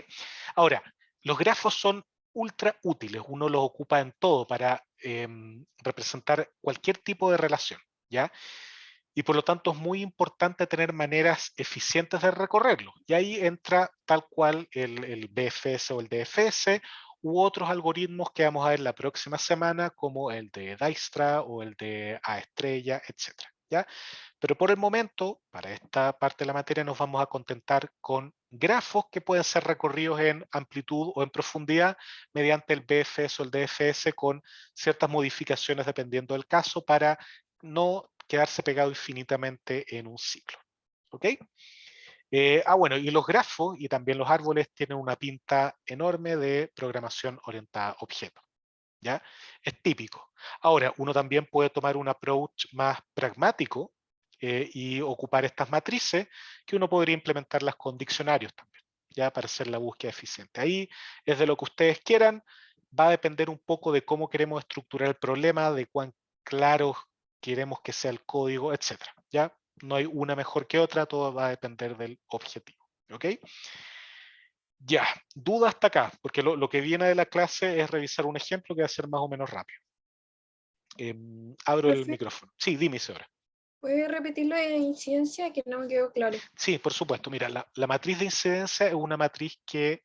Ahora, los grafos son ultra útiles, uno los ocupa en todo para representar cualquier tipo de relación, ¿ya? Y por lo tanto es muy importante tener maneras eficientes de recorrerlo. Y ahí entra tal cual el BFS o el DFS u otros algoritmos que vamos a ver la próxima semana, como el de Dijkstra o el de A estrella, etc. ¿Ya? Pero por el momento, para esta parte de la materia, nos vamos a contentar con grafos que pueden ser recorridos en amplitud o en profundidad mediante el BFS o el DFS con ciertas modificaciones dependiendo del caso para no quedarse pegado infinitamente en un ciclo. ¿Ok? Bueno, y los grafos y también los árboles tienen una pinta enorme de programación orientada a objetos. ¿Ya? Es típico. Ahora, uno también puede tomar un approach más pragmático y ocupar estas matrices que uno podría implementarlas con diccionarios también, ya para hacer la búsqueda eficiente. Ahí es de lo que ustedes quieran, va a depender un poco de cómo queremos estructurar el problema, de cuán claro queremos que sea el código, etcétera. Ya no hay una mejor que otra, todo va a depender del objetivo. ¿Ok? Ya, duda hasta acá, porque lo que viene de la clase es revisar un ejemplo que va a ser más o menos rápido. Abro el Profe, micrófono. Sí, dime, Isidora. ¿puede repetirlo de incidencia que no me quedó claro? Sí, por supuesto. Mira, la matriz de incidencia es una matriz que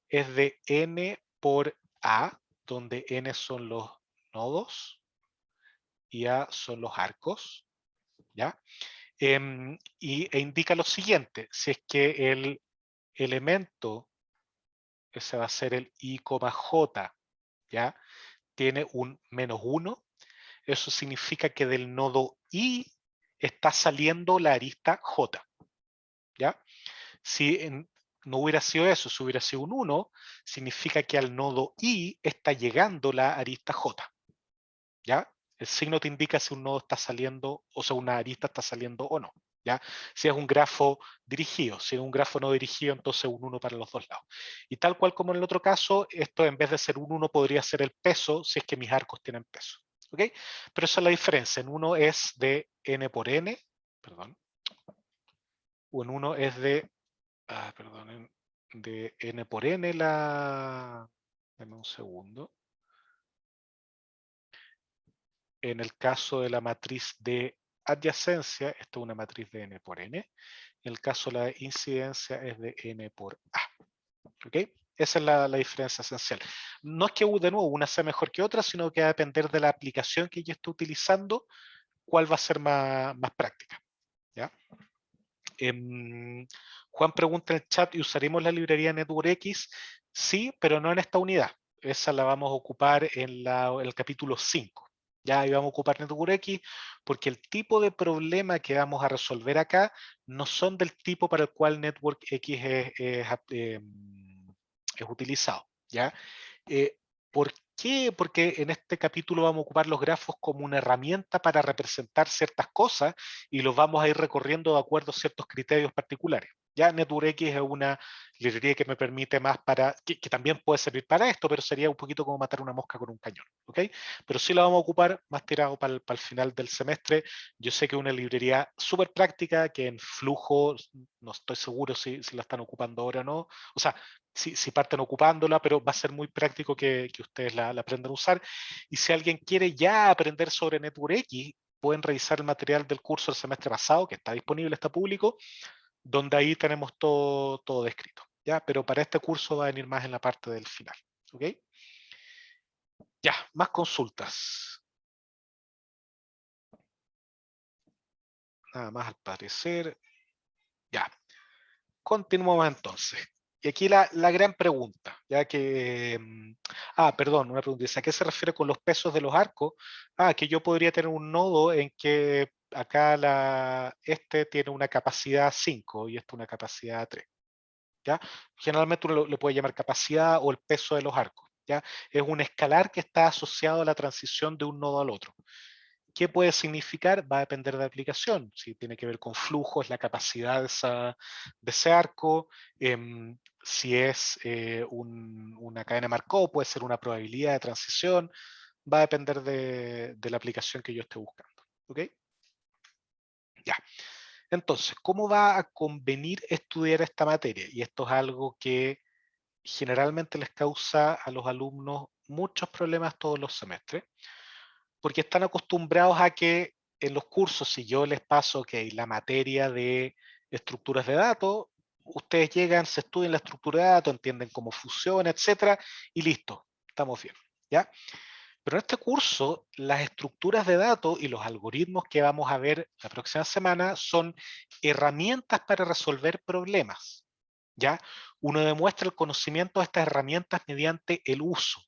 es de n por A, donde n son los nodos y A son los arcos. ¿Ya? E indica lo siguiente, si es que el elemento, ese va a ser el I, J, ¿ya? Tiene un -1, eso significa que del nodo I está saliendo la arista J. ¿Ya? Si no hubiera sido eso, si hubiera sido un 1, significa que al nodo I está llegando la arista J. ¿Ya? El signo te indica si un nodo está saliendo, o sea, una arista está saliendo o no. ¿Ya? Si es un grafo dirigido, si es un grafo no dirigido, entonces un 1 para los dos lados. Y tal cual como en el otro caso, esto en vez de ser un 1 podría ser el peso si es que mis arcos tienen peso. ¿Ok? Pero esa es la diferencia. En uno es de n por n, perdón, o en uno es de, perdón, de n por n la... Dame un segundo. En el caso de la matriz de adyacencia, esto es una matriz de n por n. En el caso de la incidencia es de n por a. ¿Ok? Esa es la diferencia esencial. No es que de nuevo una sea mejor que otra, sino que va a depender de la aplicación que yo esté utilizando, cuál va a ser más práctica. ¿Ya? Juan pregunta en el chat, ¿y usaremos la librería NetworkX? Sí, pero no en esta unidad. Esa la vamos a ocupar en el capítulo 5. Ya ahí vamos a ocupar NetworkX porque el tipo de problema que vamos a resolver acá no son del tipo para el cual NetworkX es utilizado. ¿Ya? ¿Por qué? Porque en este capítulo vamos a ocupar los grafos como una herramienta para representar ciertas cosas y los vamos a ir recorriendo de acuerdo a ciertos criterios particulares. Ya NetworkX es una librería que me permite más para, que también puede servir para esto, pero sería un poquito como matar una mosca con un cañón. ¿Ok? Pero sí la vamos a ocupar más tirado para el final del semestre. Yo sé que es una librería súper práctica, que en flujo, no estoy seguro si la están ocupando ahora o no. O sea, si parten ocupándola, pero va a ser muy práctico que ustedes la aprendan a usar. Y si alguien quiere ya aprender sobre NetworkX, pueden revisar el material del curso del semestre pasado, que está disponible, está público, donde ahí tenemos todo descrito. ¿Ya? Pero para este curso va a venir más en la parte del final. ¿Ok? Ya, más consultas. Nada más al parecer. Ya. Continuamos entonces. Y aquí la gran pregunta, ya que... perdón, una pregunta. ¿A qué se refiere con los pesos de los arcos? Que yo podría tener un nodo en que acá este tiene una capacidad 5 y este una capacidad 3. ¿Ya? Generalmente uno le puede llamar capacidad o el peso de los arcos. ¿Ya? Es un escalar que está asociado a la transición de un nodo al otro. ¿Qué puede significar? Va a depender de la aplicación. Si tiene que ver con flujo, es la capacidad de ese arco. Si es una cadena Markov, puede ser una probabilidad de transición. Va a depender de la aplicación que yo esté buscando. ¿Ok? Ya. Entonces, ¿cómo va a convenir estudiar esta materia? Y esto es algo que generalmente les causa a los alumnos muchos problemas todos los semestres, porque están acostumbrados a que en los cursos, si yo les paso la materia de estructuras de datos, ustedes llegan, se estudian la estructura de datos, entienden cómo funciona, etcétera, y listo, estamos bien, ¿ya? Pero en este curso, las estructuras de datos y los algoritmos que vamos a ver la próxima semana son herramientas para resolver problemas, ¿ya? Uno demuestra el conocimiento de estas herramientas mediante el uso,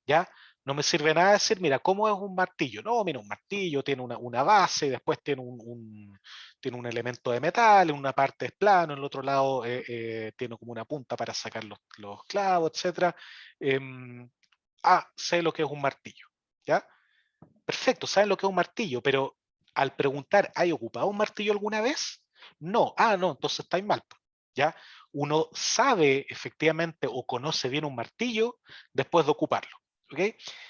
¿ya? No me sirve nada decir, mira, ¿cómo es un martillo? No, mira, un martillo tiene una base, y después tiene tiene un elemento de metal, en una parte es plano, en el otro lado tiene como una punta para sacar los clavos, etc. Sé lo que es un martillo, ¿ya? Perfecto, saben lo que es un martillo, pero al preguntar, ¿hay ocupado un martillo alguna vez? No, no, entonces estáis mal, ¿ya? Uno sabe efectivamente o conoce bien un martillo después de ocuparlo, ¿ok?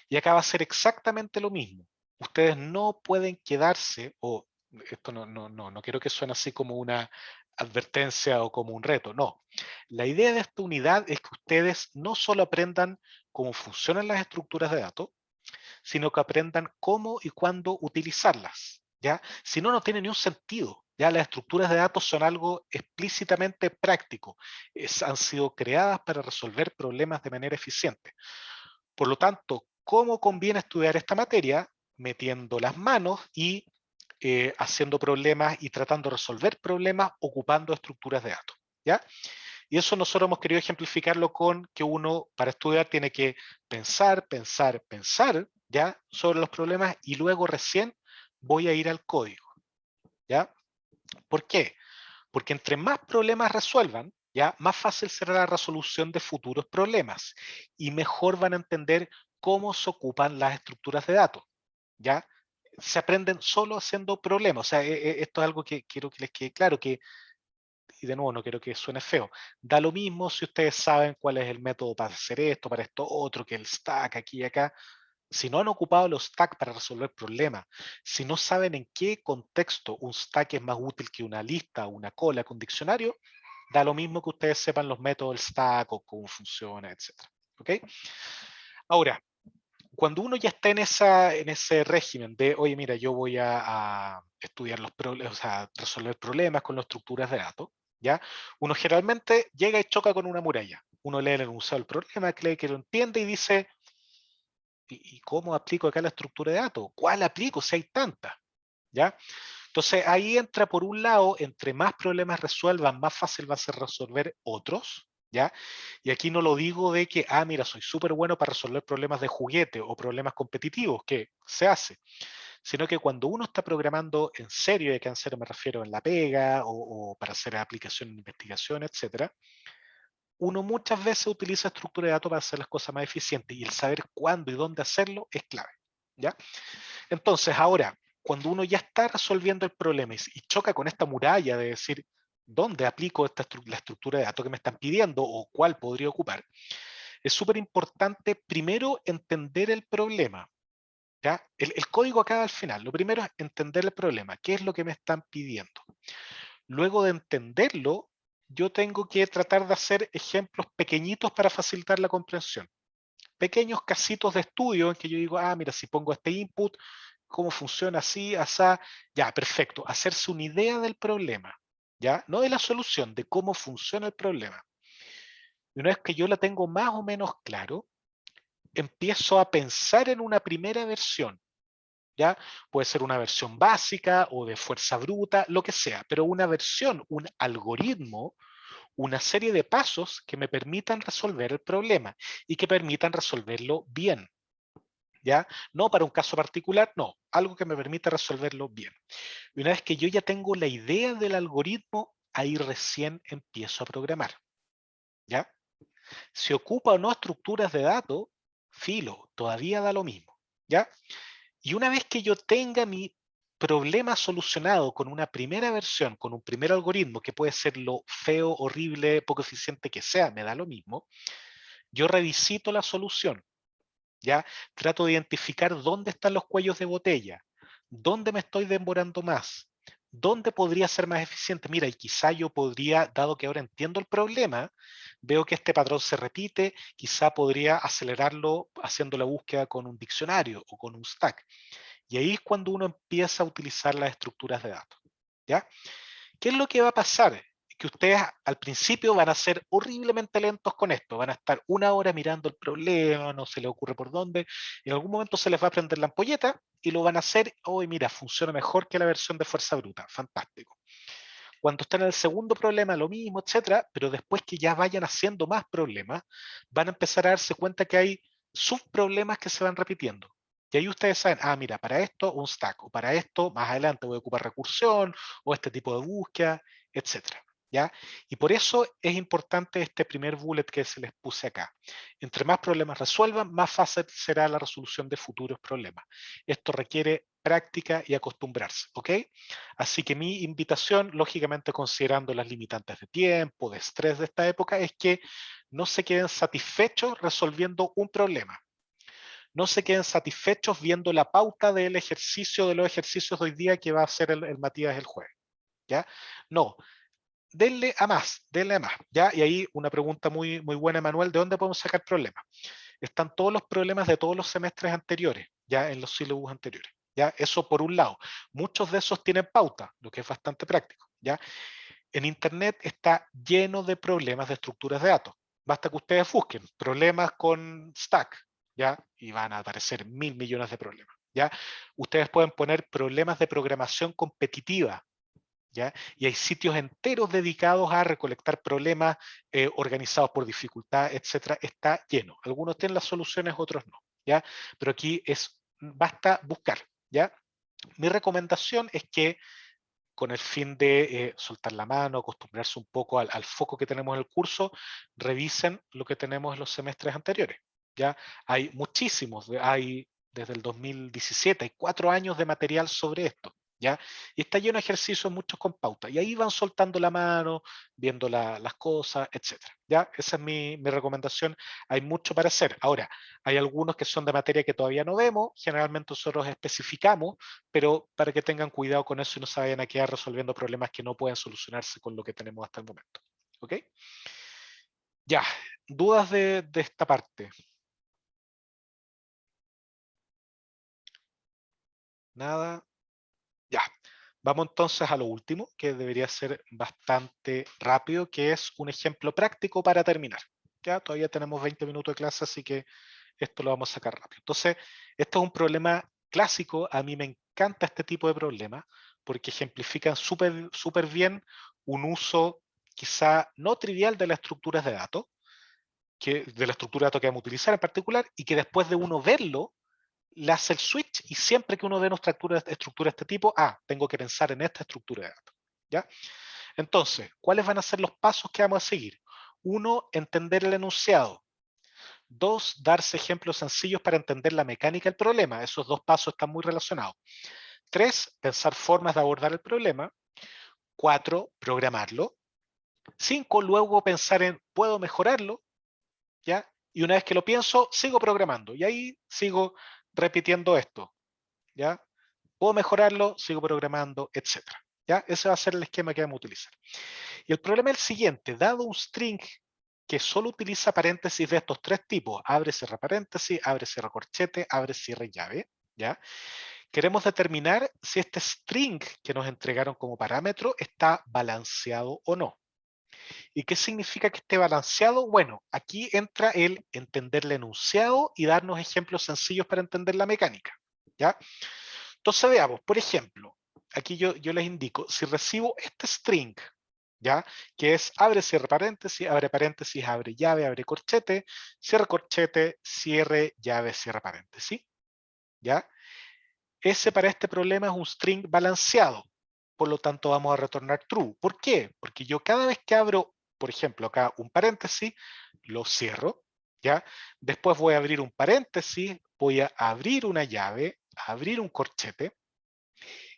Y acá va a ser exactamente lo mismo. Ustedes no pueden quedarse, o esto no quiero que suene así como una advertencia o como un reto, no. La idea de esta unidad es que ustedes no solo aprendan cómo funcionan las estructuras de datos, sino que aprendan cómo y cuándo utilizarlas, ¿ya? Si no, no tiene ni un sentido, ¿ya? Las estructuras de datos son algo explícitamente práctico, han sido creadas para resolver problemas de manera eficiente. Por lo tanto, ¿cómo conviene estudiar esta materia? Metiendo las manos y haciendo problemas y tratando de resolver problemas ocupando estructuras de datos, ¿ya? Y eso nosotros hemos querido ejemplificarlo con que uno para estudiar tiene que pensar, ¿ya? Sobre los problemas y luego recién voy a ir al código, ¿ya? ¿Por qué? Porque entre más problemas resuelvan, ¿ya? Más fácil será la resolución de futuros problemas y mejor van a entender cómo se ocupan las estructuras de datos, ¿ya? Se aprenden solo haciendo problemas. O sea, esto es algo que quiero que les quede claro, y de nuevo no quiero que suene feo, da lo mismo si ustedes saben cuál es el método para hacer esto, para esto otro, que el stack aquí y acá. Si no han ocupado los stacks para resolver problemas, si no saben en qué contexto un stack es más útil que una lista, una cola, que un diccionario, da lo mismo que ustedes sepan los métodos del stack o cómo funciona, etc. ¿Ok? Ahora, cuando uno ya está en ese régimen de, oye, mira, yo voy a estudiar los problemas, o sea, resolver problemas con las estructuras de datos, ¿ya? Uno generalmente llega y choca con una muralla. Uno lee el enunciado del problema, cree que lo entiende y dice, ¿y cómo aplico acá la estructura de datos? ¿Cuál aplico si hay tantas? ¿Ya? Entonces ahí entra por un lado, entre más problemas resuelvan, más fácil va a ser resolver otros, ¿ya? Y aquí no lo digo de que, mira, soy súper bueno para resolver problemas de juguete o problemas competitivos, que se hace, sino que cuando uno está programando en serio, y a qué en serio me refiero en la pega o para hacer aplicación, investigación, etcétera, uno muchas veces utiliza estructura de datos para hacer las cosas más eficientes y el saber cuándo y dónde hacerlo es clave, ¿ya? Entonces, ahora, cuando uno ya está resolviendo el problema y choca con esta muralla de decir, ¿dónde aplico la estructura de datos que me están pidiendo o cuál podría ocupar? Es súper importante primero entender el problema, ¿ya? El código acá al final, lo primero es entender el problema, qué es lo que me están pidiendo. Luego de entenderlo, yo tengo que tratar de hacer ejemplos pequeñitos para facilitar la comprensión. Pequeños casitos de estudio en que yo digo, mira, si pongo este input, cómo funciona así, asá, ya, perfecto. Hacerse una idea del problema, ¿ya? No de la solución, de cómo funciona el problema. Y una vez que yo la tengo más o menos claro, empiezo a pensar en una primera versión, ¿ya? Puede ser una versión básica o de fuerza bruta, lo que sea, pero una versión, un algoritmo, una serie de pasos que me permitan resolver el problema y que permitan resolverlo bien, ¿ya? No para un caso particular, no, algo que me permita resolverlo bien. Y una vez que yo ya tengo la idea del algoritmo, ahí recién empiezo a programar, ¿ya? Si ocupa o no estructuras de datos, filo, todavía da lo mismo, ¿ya? Y una vez que yo tenga mi problema solucionado con una primera versión, con un primer algoritmo, que puede ser lo feo, horrible, poco eficiente que sea, me da lo mismo, yo revisito la solución, ¿ya? Trato de identificar dónde están los cuellos de botella, dónde me estoy demorando más, dónde podría ser más eficiente. Mira, y quizá yo podría, dado que ahora entiendo el problema, veo que este patrón se repite, quizá podría acelerarlo haciendo la búsqueda con un diccionario o con un stack. Y ahí es cuando uno empieza a utilizar las estructuras de datos, ¿ya? ¿Qué es lo que va a pasar? Que ustedes al principio van a ser horriblemente lentos con esto, van a estar una hora mirando el problema, no se les ocurre por dónde, en algún momento se les va a prender la ampolleta y lo van a hacer, hoy mira, funciona mejor que la versión de fuerza bruta, fantástico. Cuando están en el segundo problema, lo mismo, etcétera, pero después que ya vayan haciendo más problemas, van a empezar a darse cuenta que hay subproblemas que se van repitiendo. Y ahí ustedes saben, mira, para esto un stack, o para esto más adelante voy a ocupar recursión, o este tipo de búsqueda, etcétera. ¿Ya? Y por eso es importante este primer bullet que se les puse acá. Entre más problemas resuelvan, más fácil será la resolución de futuros problemas. Esto requiere práctica y acostumbrarse, ¿ok? Así que mi invitación, lógicamente considerando las limitantes de tiempo, de estrés de esta época, es que no se queden satisfechos resolviendo un problema. No se queden satisfechos viendo la pauta del ejercicio, de los ejercicios de hoy día que va a hacer el Matías el jueves. ¿Ya? No, denle a más, ¿ya? Y ahí una pregunta muy, muy buena, Manuel, ¿de dónde podemos sacar problemas? Están todos los problemas de todos los semestres anteriores, ya en los sílabus anteriores, ¿ya? Eso por un lado. Muchos de esos tienen pauta, lo que es bastante práctico, ¿ya? En Internet está lleno de problemas de estructuras de datos. Basta que ustedes busquen problemas con Stack, ¿ya? Y van a aparecer 1000 millones de problemas, ¿ya? Ustedes pueden poner problemas de programación competitiva, ¿ya? Y hay sitios enteros dedicados a recolectar problemas organizados por dificultad, etcétera. Está lleno. Algunos tienen las soluciones, otros no, ¿ya? Pero aquí basta buscar, ¿ya? Mi recomendación es que con el fin de soltar la mano, acostumbrarse un poco al foco que tenemos en el curso, revisen lo que tenemos en los semestres anteriores, ¿ya? Hay muchísimos, hay desde el 2017, hay 4 años de material sobre esto, ¿ya? Y está lleno de ejercicios, muchos con pauta, y ahí van soltando la mano, viendo las cosas, etcétera, ¿ya? Esa es mi recomendación, hay mucho para hacer. Ahora, hay algunos que son de materia que todavía no vemos, generalmente nosotros especificamos, pero para que tengan cuidado con eso y no se vayan a quedar resolviendo problemas que no pueden solucionarse con lo que tenemos hasta el momento, ¿ok? Ya, dudas de esta parte. Nada. Ya, vamos entonces a lo último, que debería ser bastante rápido, que es un ejemplo práctico para terminar. Ya, todavía tenemos 20 minutos de clase, así que esto lo vamos a sacar rápido. Entonces, esto es un problema clásico, a mí me encanta este tipo de problemas, porque ejemplifican súper bien un uso quizá no trivial de las estructuras de datos, de la estructura de datos que vamos a utilizar en particular, y que después de uno verlo, le hace el switch y siempre que uno ve una estructura de este tipo, tengo que pensar en esta estructura de datos. ¿Ya? Entonces, ¿cuáles van a ser los pasos que vamos a seguir? 1, entender el enunciado. 2, darse ejemplos sencillos para entender la mecánica del problema. Esos 2 pasos están muy relacionados. 3, pensar formas de abordar el problema. 4, programarlo. 5, luego pensar en, ¿puedo mejorarlo? ¿Ya? Y una vez que lo pienso, sigo programando. Y ahí sigo repitiendo esto. ¿Ya? Puedo mejorarlo, sigo programando, etc. ¿Ya? Ese va a ser el esquema que vamos a utilizar. Y el problema es el siguiente. Dado un string que solo utiliza paréntesis de estos 3 tipos, abre, cierra paréntesis, abre, cierra corchete, abre, cierra llave, ¿ya? Queremos determinar si este string que nos entregaron como parámetro está balanceado o no. ¿Y qué significa que esté balanceado? Bueno, aquí entra el entender el enunciado y darnos ejemplos sencillos para entender la mecánica, ¿ya? Entonces veamos, por ejemplo, aquí yo les indico, si recibo este string, ¿ya? Que es abre, cierre paréntesis, abre llave, abre corchete, cierre llave, cierre paréntesis, ¿ya? Ese para este problema es un string balanceado, por lo tanto vamos a retornar true. ¿Por qué? Porque yo cada vez que abro, por ejemplo, acá un paréntesis, lo cierro, ¿ya? Después voy a abrir un paréntesis, voy a abrir una llave, abrir un corchete,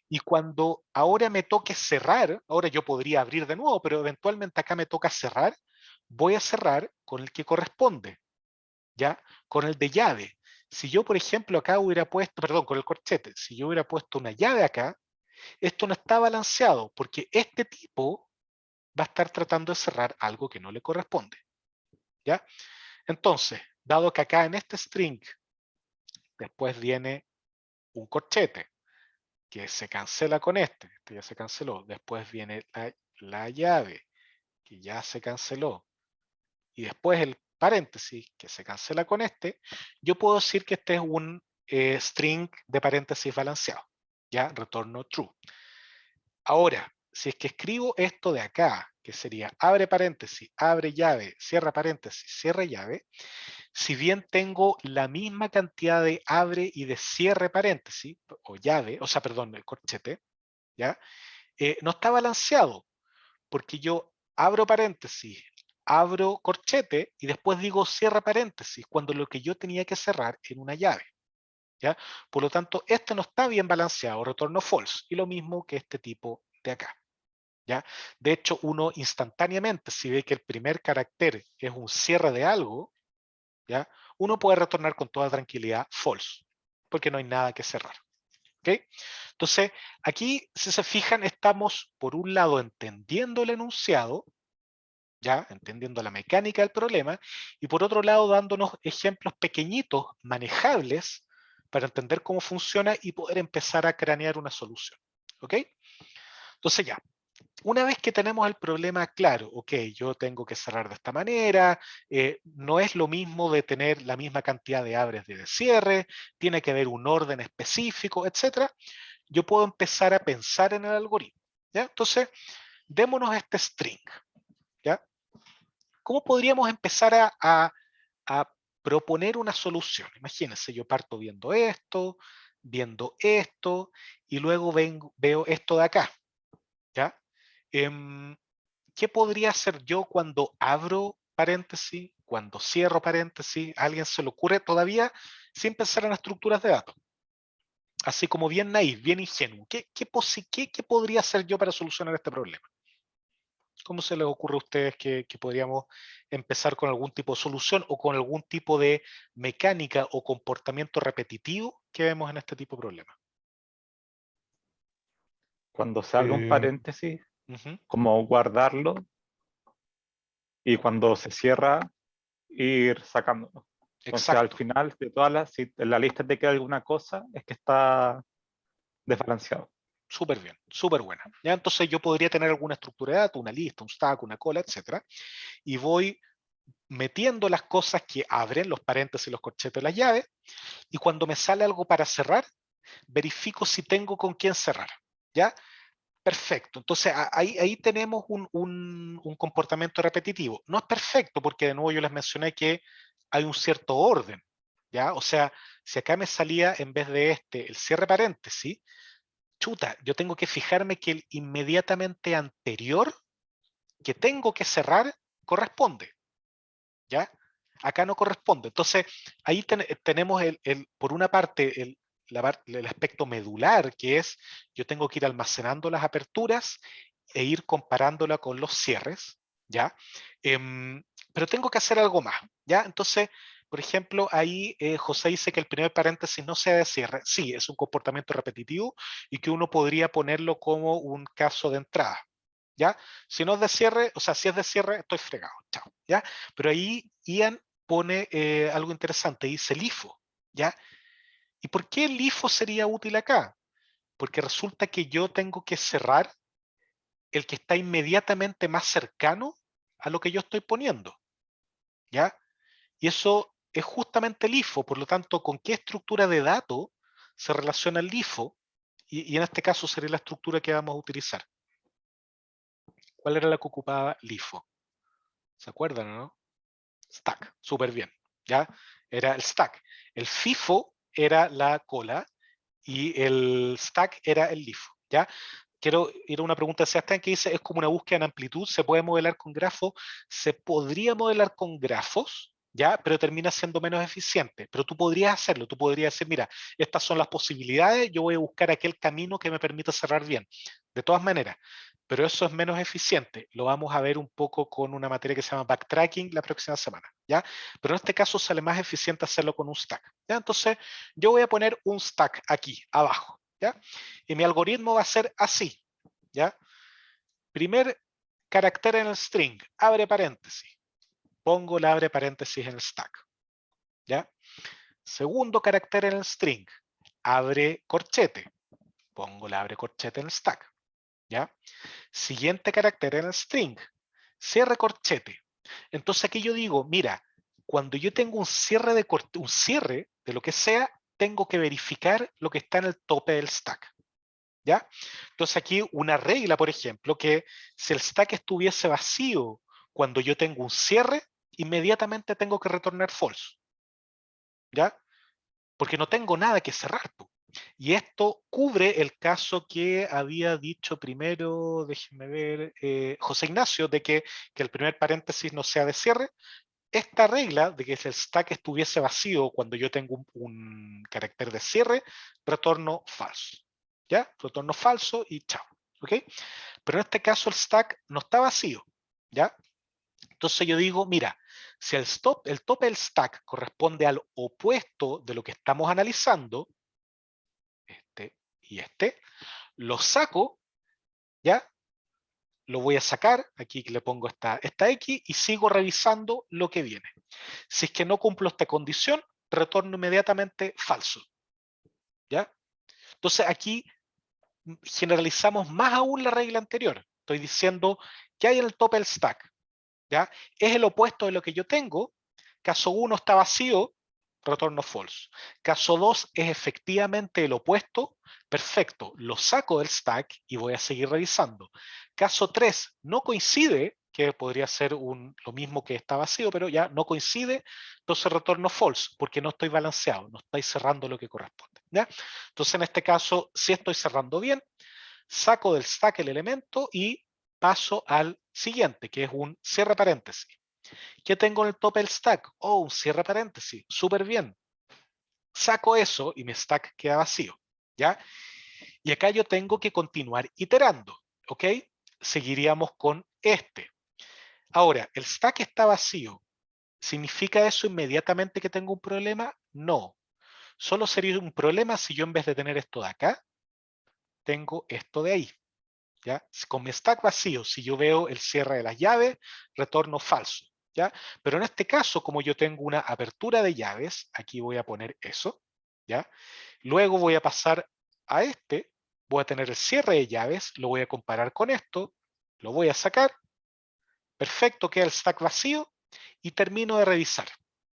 y cuando ahora me toque cerrar, ahora yo podría abrir de nuevo, pero eventualmente acá me toca cerrar, voy a cerrar con el que corresponde, ¿ya? Con el de llave. Si yo, por ejemplo, acá hubiera puesto, perdón, con el corchete, si yo hubiera puesto una llave acá, esto no está balanceado, porque este tipo va a estar tratando de cerrar algo que no le corresponde, ¿ya? Entonces, dado que acá en este string después viene un corchete, que se cancela con este ya se canceló, después viene la llave, que ya se canceló, y después el paréntesis, que se cancela con este, yo puedo decir que este es un string de paréntesis balanceado, ya, retorno true. Ahora, si es que escribo esto de acá, que sería abre paréntesis, abre llave, cierra paréntesis, cierra llave, si bien tengo la misma cantidad de abre y de cierre paréntesis, o llave, o sea, perdón, el corchete, ¿ya? No está balanceado, porque yo abro paréntesis, abro corchete y después digo cierra paréntesis, cuando lo que yo tenía que cerrar era una llave, ¿ya? Por lo tanto, esto no está bien balanceado, retorno false, y lo mismo que este tipo de acá, ¿ya? De hecho, uno instantáneamente, si ve que el primer carácter es un cierre de algo, ¿ya? Uno puede retornar con toda tranquilidad false, porque no hay nada que cerrar. ¿Ok? Entonces, aquí, si se fijan, estamos por un lado entendiendo el enunciado, ya, entendiendo la mecánica del problema, y por otro lado dándonos ejemplos pequeñitos, manejables, para entender cómo funciona y poder empezar a cranear una solución. ¿Ok? Entonces ya, una vez que tenemos el problema claro, ok, yo tengo que cerrar de esta manera, no es lo mismo de tener la misma cantidad de abres de cierre, tiene que haber un orden específico, etcétera, yo puedo empezar a pensar en el algoritmo, ¿ya? Entonces, démonos este string, ¿ya? ¿Cómo podríamos empezar a proponer una solución? Imagínense, yo parto viendo esto, y luego veo esto de acá, ¿ya? ¿Qué podría hacer yo cuando abro paréntesis, cuando cierro paréntesis? ¿A alguien se le ocurre? Todavía sin pensar en estructuras de datos. Así como bien naif, bien ingenuo. ¿Qué podría hacer yo para solucionar este problema? ¿Cómo se les ocurre a ustedes que podríamos empezar con algún tipo de solución o con algún tipo de mecánica o comportamiento repetitivo que vemos en este tipo de problemas? Cuando se abre un Eh, paréntesis, Ujú, como guardarlo, y cuando se cierra, ir sacándolo. Entonces, al exacto, final de todas las, si en la lista te queda alguna cosa, es que está desbalanceado. súper bien, súper buena. ¿Ya? Entonces yo podría tener alguna estructura de datos, una lista, un stack, una cola, etcétera, y voy metiendo las cosas que abren los paréntesis, los corchetes, las llaves, y cuando me sale algo para cerrar, verifico si tengo con quién cerrar. ¿Ya? Perfecto. Entonces ahí tenemos un comportamiento repetitivo. No es perfecto porque de nuevo yo les mencioné que hay un cierto orden. ¿Ya? O sea, si acá me salía en vez de el cierre paréntesis, chuta, yo tengo que fijarme que el inmediatamente anterior que tengo que cerrar corresponde. ¿Ya? Acá no corresponde. Entonces, ahí tenemos por una parte el aspecto medular, que es yo tengo que ir almacenando las aperturas e ir comparándola con los cierres, ¿ya? Pero tengo que hacer algo más, ¿ya? Entonces, por ejemplo, ahí José dice que el primer paréntesis no sea de cierre. Sí, es un comportamiento repetitivo y que uno podría ponerlo como un caso de entrada, ¿ya? Si no es de cierre, o sea, si es de cierre, estoy fregado, chao, ¿ya? Pero ahí Ian pone algo interesante, dice LIFO, ¿ya? ¿Y por qué el LIFO sería útil acá? Porque resulta que yo tengo que cerrar el que está inmediatamente más cercano a lo que yo estoy poniendo, ¿ya? Y eso es justamente el LIFO, por lo tanto, ¿con qué estructura de datos se relaciona el LIFO? Y en este caso sería la estructura que vamos a utilizar. ¿Cuál era la que ocupaba LIFO? ¿Se acuerdan o no? Stack, súper bien, ¿ya? Era el stack. El FIFO era la cola y el stack era el LIFO, ¿ya? Quiero ir a una pregunta de Sebastián que dice, es como una búsqueda en amplitud, ¿se puede modelar con grafos? Se podría modelar con grafos, ¿ya? Pero termina siendo menos eficiente. Pero tú podrías hacerlo, tú podrías decir, mira, estas son las posibilidades, yo voy a buscar aquel camino que me permita cerrar bien. De todas maneras, pero eso es menos eficiente. Lo vamos a ver un poco con una materia que se llama backtracking la próxima semana, ¿ya? Pero en este caso sale más eficiente hacerlo con un stack, ¿ya? Entonces, yo voy a poner un stack aquí, abajo, ¿ya? Y mi algoritmo va a ser así, ¿ya? Primer carácter en el string, abre paréntesis. Pongo el abre paréntesis en el stack, ¿ya? Segundo carácter en el string, abre corchete. Pongo el abre corchete en el stack, ¿ya? Siguiente carácter en el string, cierre corchete. Entonces aquí yo digo, mira, cuando yo tengo un cierre de lo que sea, tengo que verificar lo que está en el tope del stack, ¿ya? Entonces aquí una regla, por ejemplo, que si el stack estuviese vacío cuando yo tengo un cierre, inmediatamente tengo que retornar false, ¿ya? Porque no tengo nada que cerrar. Y esto cubre el caso que había dicho primero, déjenme ver, José Ignacio, de que el primer paréntesis no sea de cierre. Esta regla de que si el stack estuviese vacío cuando yo tengo un carácter de cierre, retorno falso. ¿Ya? Retorno falso y chao. ¿Ok? Pero en este caso el stack no está vacío. ¿Ya? Entonces yo digo, mira, si el tope del stack corresponde al opuesto de lo que estamos analizando, este y este, lo saco, ¿ya? Lo voy a sacar, aquí le pongo esta X y sigo revisando lo que viene. Si es que no cumplo esta condición, retorno inmediatamente falso, ¿ya? Entonces aquí generalizamos más aún la regla anterior. Estoy diciendo que hay en el tope del stack, ¿ya? Es el opuesto de lo que yo tengo. Caso 1 está vacío, retorno false. Caso 2 es efectivamente el opuesto, perfecto, lo saco del stack y voy a seguir revisando. Caso 3 no coincide, que podría ser lo mismo que está vacío, pero ya no coincide, entonces retorno false, porque no estoy balanceado, no estoy cerrando lo que corresponde, ¿ya? Entonces en este caso, si estoy cerrando bien, saco del stack el elemento y paso al siguiente, que es un cierre paréntesis. ¿Qué tengo en el tope del stack? Oh, un cierre paréntesis, súper bien. Saco eso y mi stack queda vacío, ¿ya? Y acá yo tengo que continuar iterando, ¿ok? Seguiríamos con este. Ahora, el stack está vacío. ¿Significa eso inmediatamente que tengo un problema? No. Solo sería un problema si yo en vez de tener esto de acá, tengo esto de ahí. ¿Ya? Con mi stack vacío, si yo veo el cierre de las llaves, retorno falso. ¿Ya? Pero en este caso, como yo tengo una apertura de llaves, aquí voy a poner eso. ¿Ya? Luego voy a pasar a este, voy a tener el cierre de llaves, lo voy a comparar con esto, lo voy a sacar. Perfecto, queda el stack vacío y termino de revisar.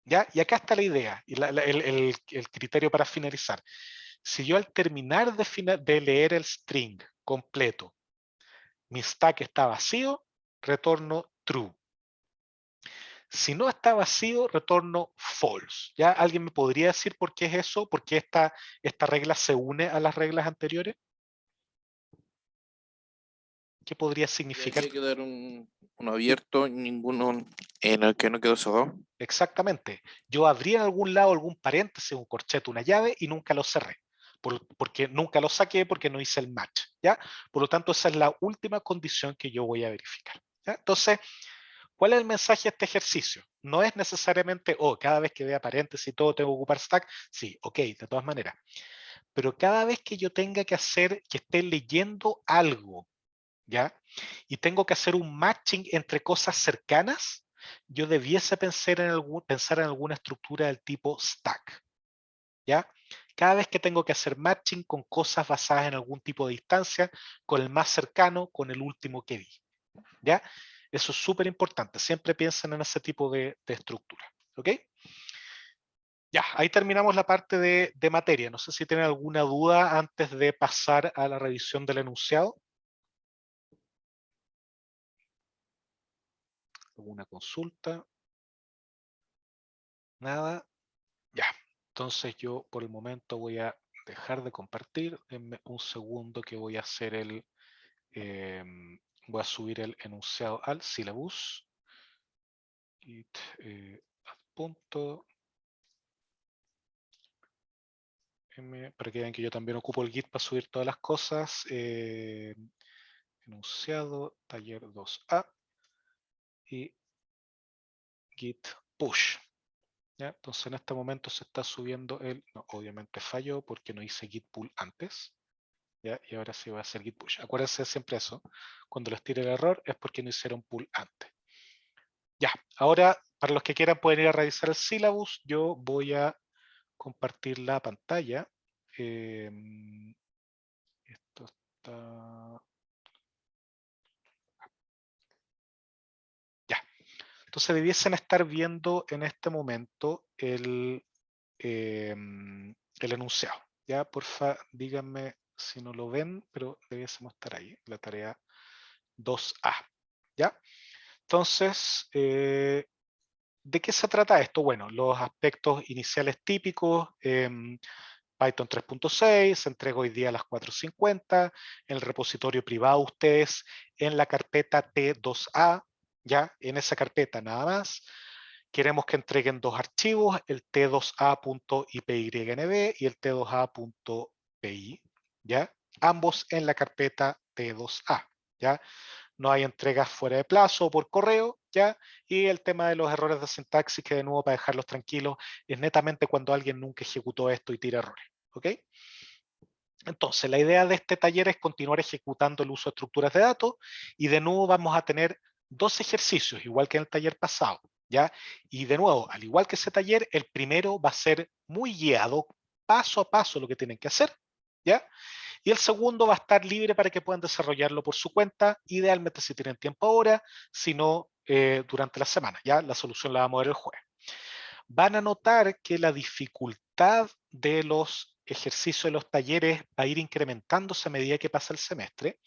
¿Ya? Y acá está la idea y el criterio para finalizar. Si yo al terminar de leer el string completo, mi stack está vacío, retorno true. Si no está vacío, retorno false. ¿Ya? ¿Alguien me podría decir por qué es eso? ¿Por qué esta regla se une a las reglas anteriores? ¿Qué podría significar? Debería quedar uno abierto, ninguno en el que no quedó cerrado. Exactamente. Yo abrí en algún lado algún paréntesis, un corcheto, una llave y nunca lo cerré. Porque nunca lo saqué porque no hice el match. ¿Ya? Por lo tanto, esa es la última condición que yo voy a verificar. ¿Ya? Entonces, ¿cuál es el mensaje de este ejercicio? No es necesariamente, cada vez que vea paréntesis y todo tengo que ocupar stack. Sí, ok, de todas maneras. Pero cada vez que yo tenga que hacer, que esté leyendo algo, ¿ya? Y tengo que hacer un matching entre cosas cercanas, yo debiese pensar en alguna estructura del tipo stack, ¿ya? Cada vez que tengo que hacer matching con cosas basadas en algún tipo de distancia, con el más cercano, con el último que vi, ¿ya? Eso es súper importante. Siempre piensen en ese tipo de estructura, ¿ok? Ya, ahí terminamos la parte de materia. No sé si tienen alguna duda antes de pasar a la revisión del enunciado. ¿Alguna consulta? Nada. Ya, entonces yo por el momento voy a dejar de compartir. Denme un segundo que voy a hacer voy a subir el enunciado al syllabus. Git adpunto para que vean que yo también ocupo el Git para subir todas las cosas. Enunciado, taller 2A y Git push. ¿Ya? Entonces en este momento se está subiendo no, obviamente falló porque no hice git pull antes, ¿ya? Y ahora sí voy a hacer git push. Acuérdense siempre eso, cuando les tire el error es porque no hicieron pull antes. Ya, ahora para los que quieran pueden ir a revisar el syllabus, yo voy a compartir la pantalla. Esto está... Ya, entonces debiesen estar viendo en este momento el enunciado. Ya, porfa, díganme si no lo ven, pero debiésemos estar ahí, la tarea 2A. ¿Ya? Entonces, ¿de qué se trata esto? Bueno, los aspectos iniciales típicos, Python 3.6, se entrega hoy día a las 4:50, en el repositorio privado ustedes, en la carpeta T2A, ¿ya? En esa carpeta nada más. Queremos que entreguen dos archivos, el t2a.ipynb y el t2a.py, ¿ya? Ambos en la carpeta T2A, ¿ya? No hay entregas fuera de plazo o por correo, ¿ya? Y el tema de los errores de sintaxis, que de nuevo para dejarlos tranquilos, es netamente cuando alguien nunca ejecutó esto y tira errores, ¿ok? Entonces, la idea de este taller es continuar ejecutando el uso de estructuras de datos y de nuevo vamos a tener dos ejercicios, igual que en el taller pasado, ¿ya? Y de nuevo, al igual que ese taller, el primero va a ser muy guiado, paso a paso lo que tienen que hacer, ¿ya? Y el segundo va a estar libre para que puedan desarrollarlo por su cuenta, idealmente si tienen tiempo ahora, si no, durante la semana, ¿ya? La solución la vamos a ver el jueves. Van a notar que la dificultad de los ejercicios de los talleres va a ir incrementándose a medida que pasa el semestre.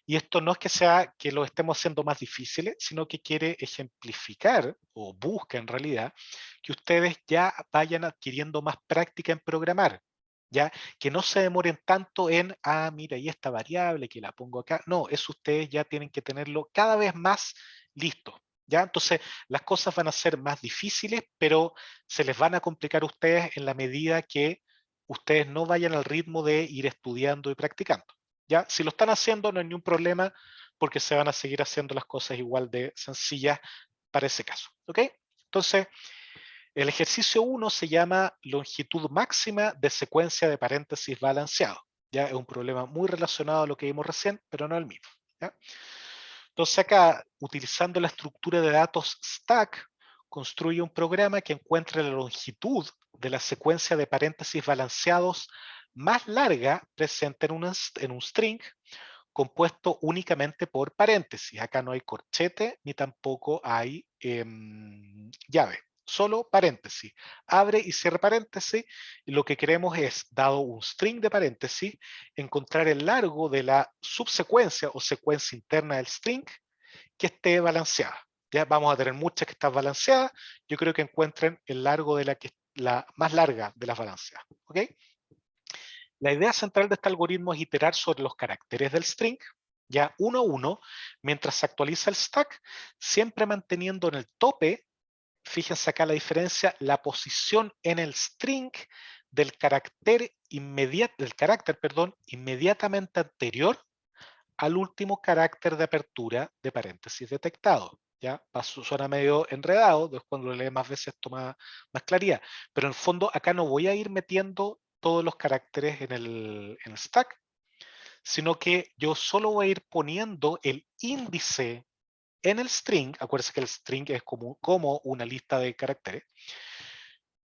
Y esto no es que sea que lo estemos haciendo más difíciles, sino que quiere ejemplificar, o busca en realidad, que ustedes ya vayan adquiriendo más práctica en programar. ¿Ya? Que no se demoren tanto en, mira, y esta variable que la pongo acá. No, eso ustedes ya tienen que tenerlo cada vez más listo. ¿Ya? Entonces, las cosas van a ser más difíciles, pero se les van a complicar a ustedes en la medida que ustedes no vayan al ritmo de ir estudiando y practicando. ¿Ya? Si lo están haciendo, no hay ningún problema, porque se van a seguir haciendo las cosas igual de sencillas para ese caso. ¿Ok? Entonces, el ejercicio 1 se llama longitud máxima de secuencia de paréntesis balanceado. ¿Ya? Es un problema muy relacionado a lo que vimos recién, pero no el mismo. ¿Ya? Entonces acá, utilizando la estructura de datos stack, construye un programa que encuentre la longitud de la secuencia de paréntesis balanceados más larga presente en un string compuesto únicamente por paréntesis. Acá no hay corchete ni tampoco hay llave, solo paréntesis. Abre y cierra paréntesis, y lo que queremos es, dado un string de paréntesis, encontrar el largo de la subsecuencia o secuencia interna del string que esté balanceada. Ya vamos a tener muchas que están balanceadas. Yo creo que encuentren el largo de la más larga de las balanceadas. ¿Ok? La idea central de este algoritmo es iterar sobre los caracteres del string, ya uno a uno, mientras se actualiza el stack, siempre manteniendo en el tope, fíjense acá la diferencia, la posición en el string del carácter inmediatamente anterior al último carácter de apertura de paréntesis detectado. ¿Ya? Suena medio enredado, después cuando lo lee más veces toma más claridad, pero en el fondo acá no voy a ir metiendo todos los caracteres en el stack, sino que yo solo voy a ir poniendo el índice en el string. Acuérdense que el string es como una lista de caracteres.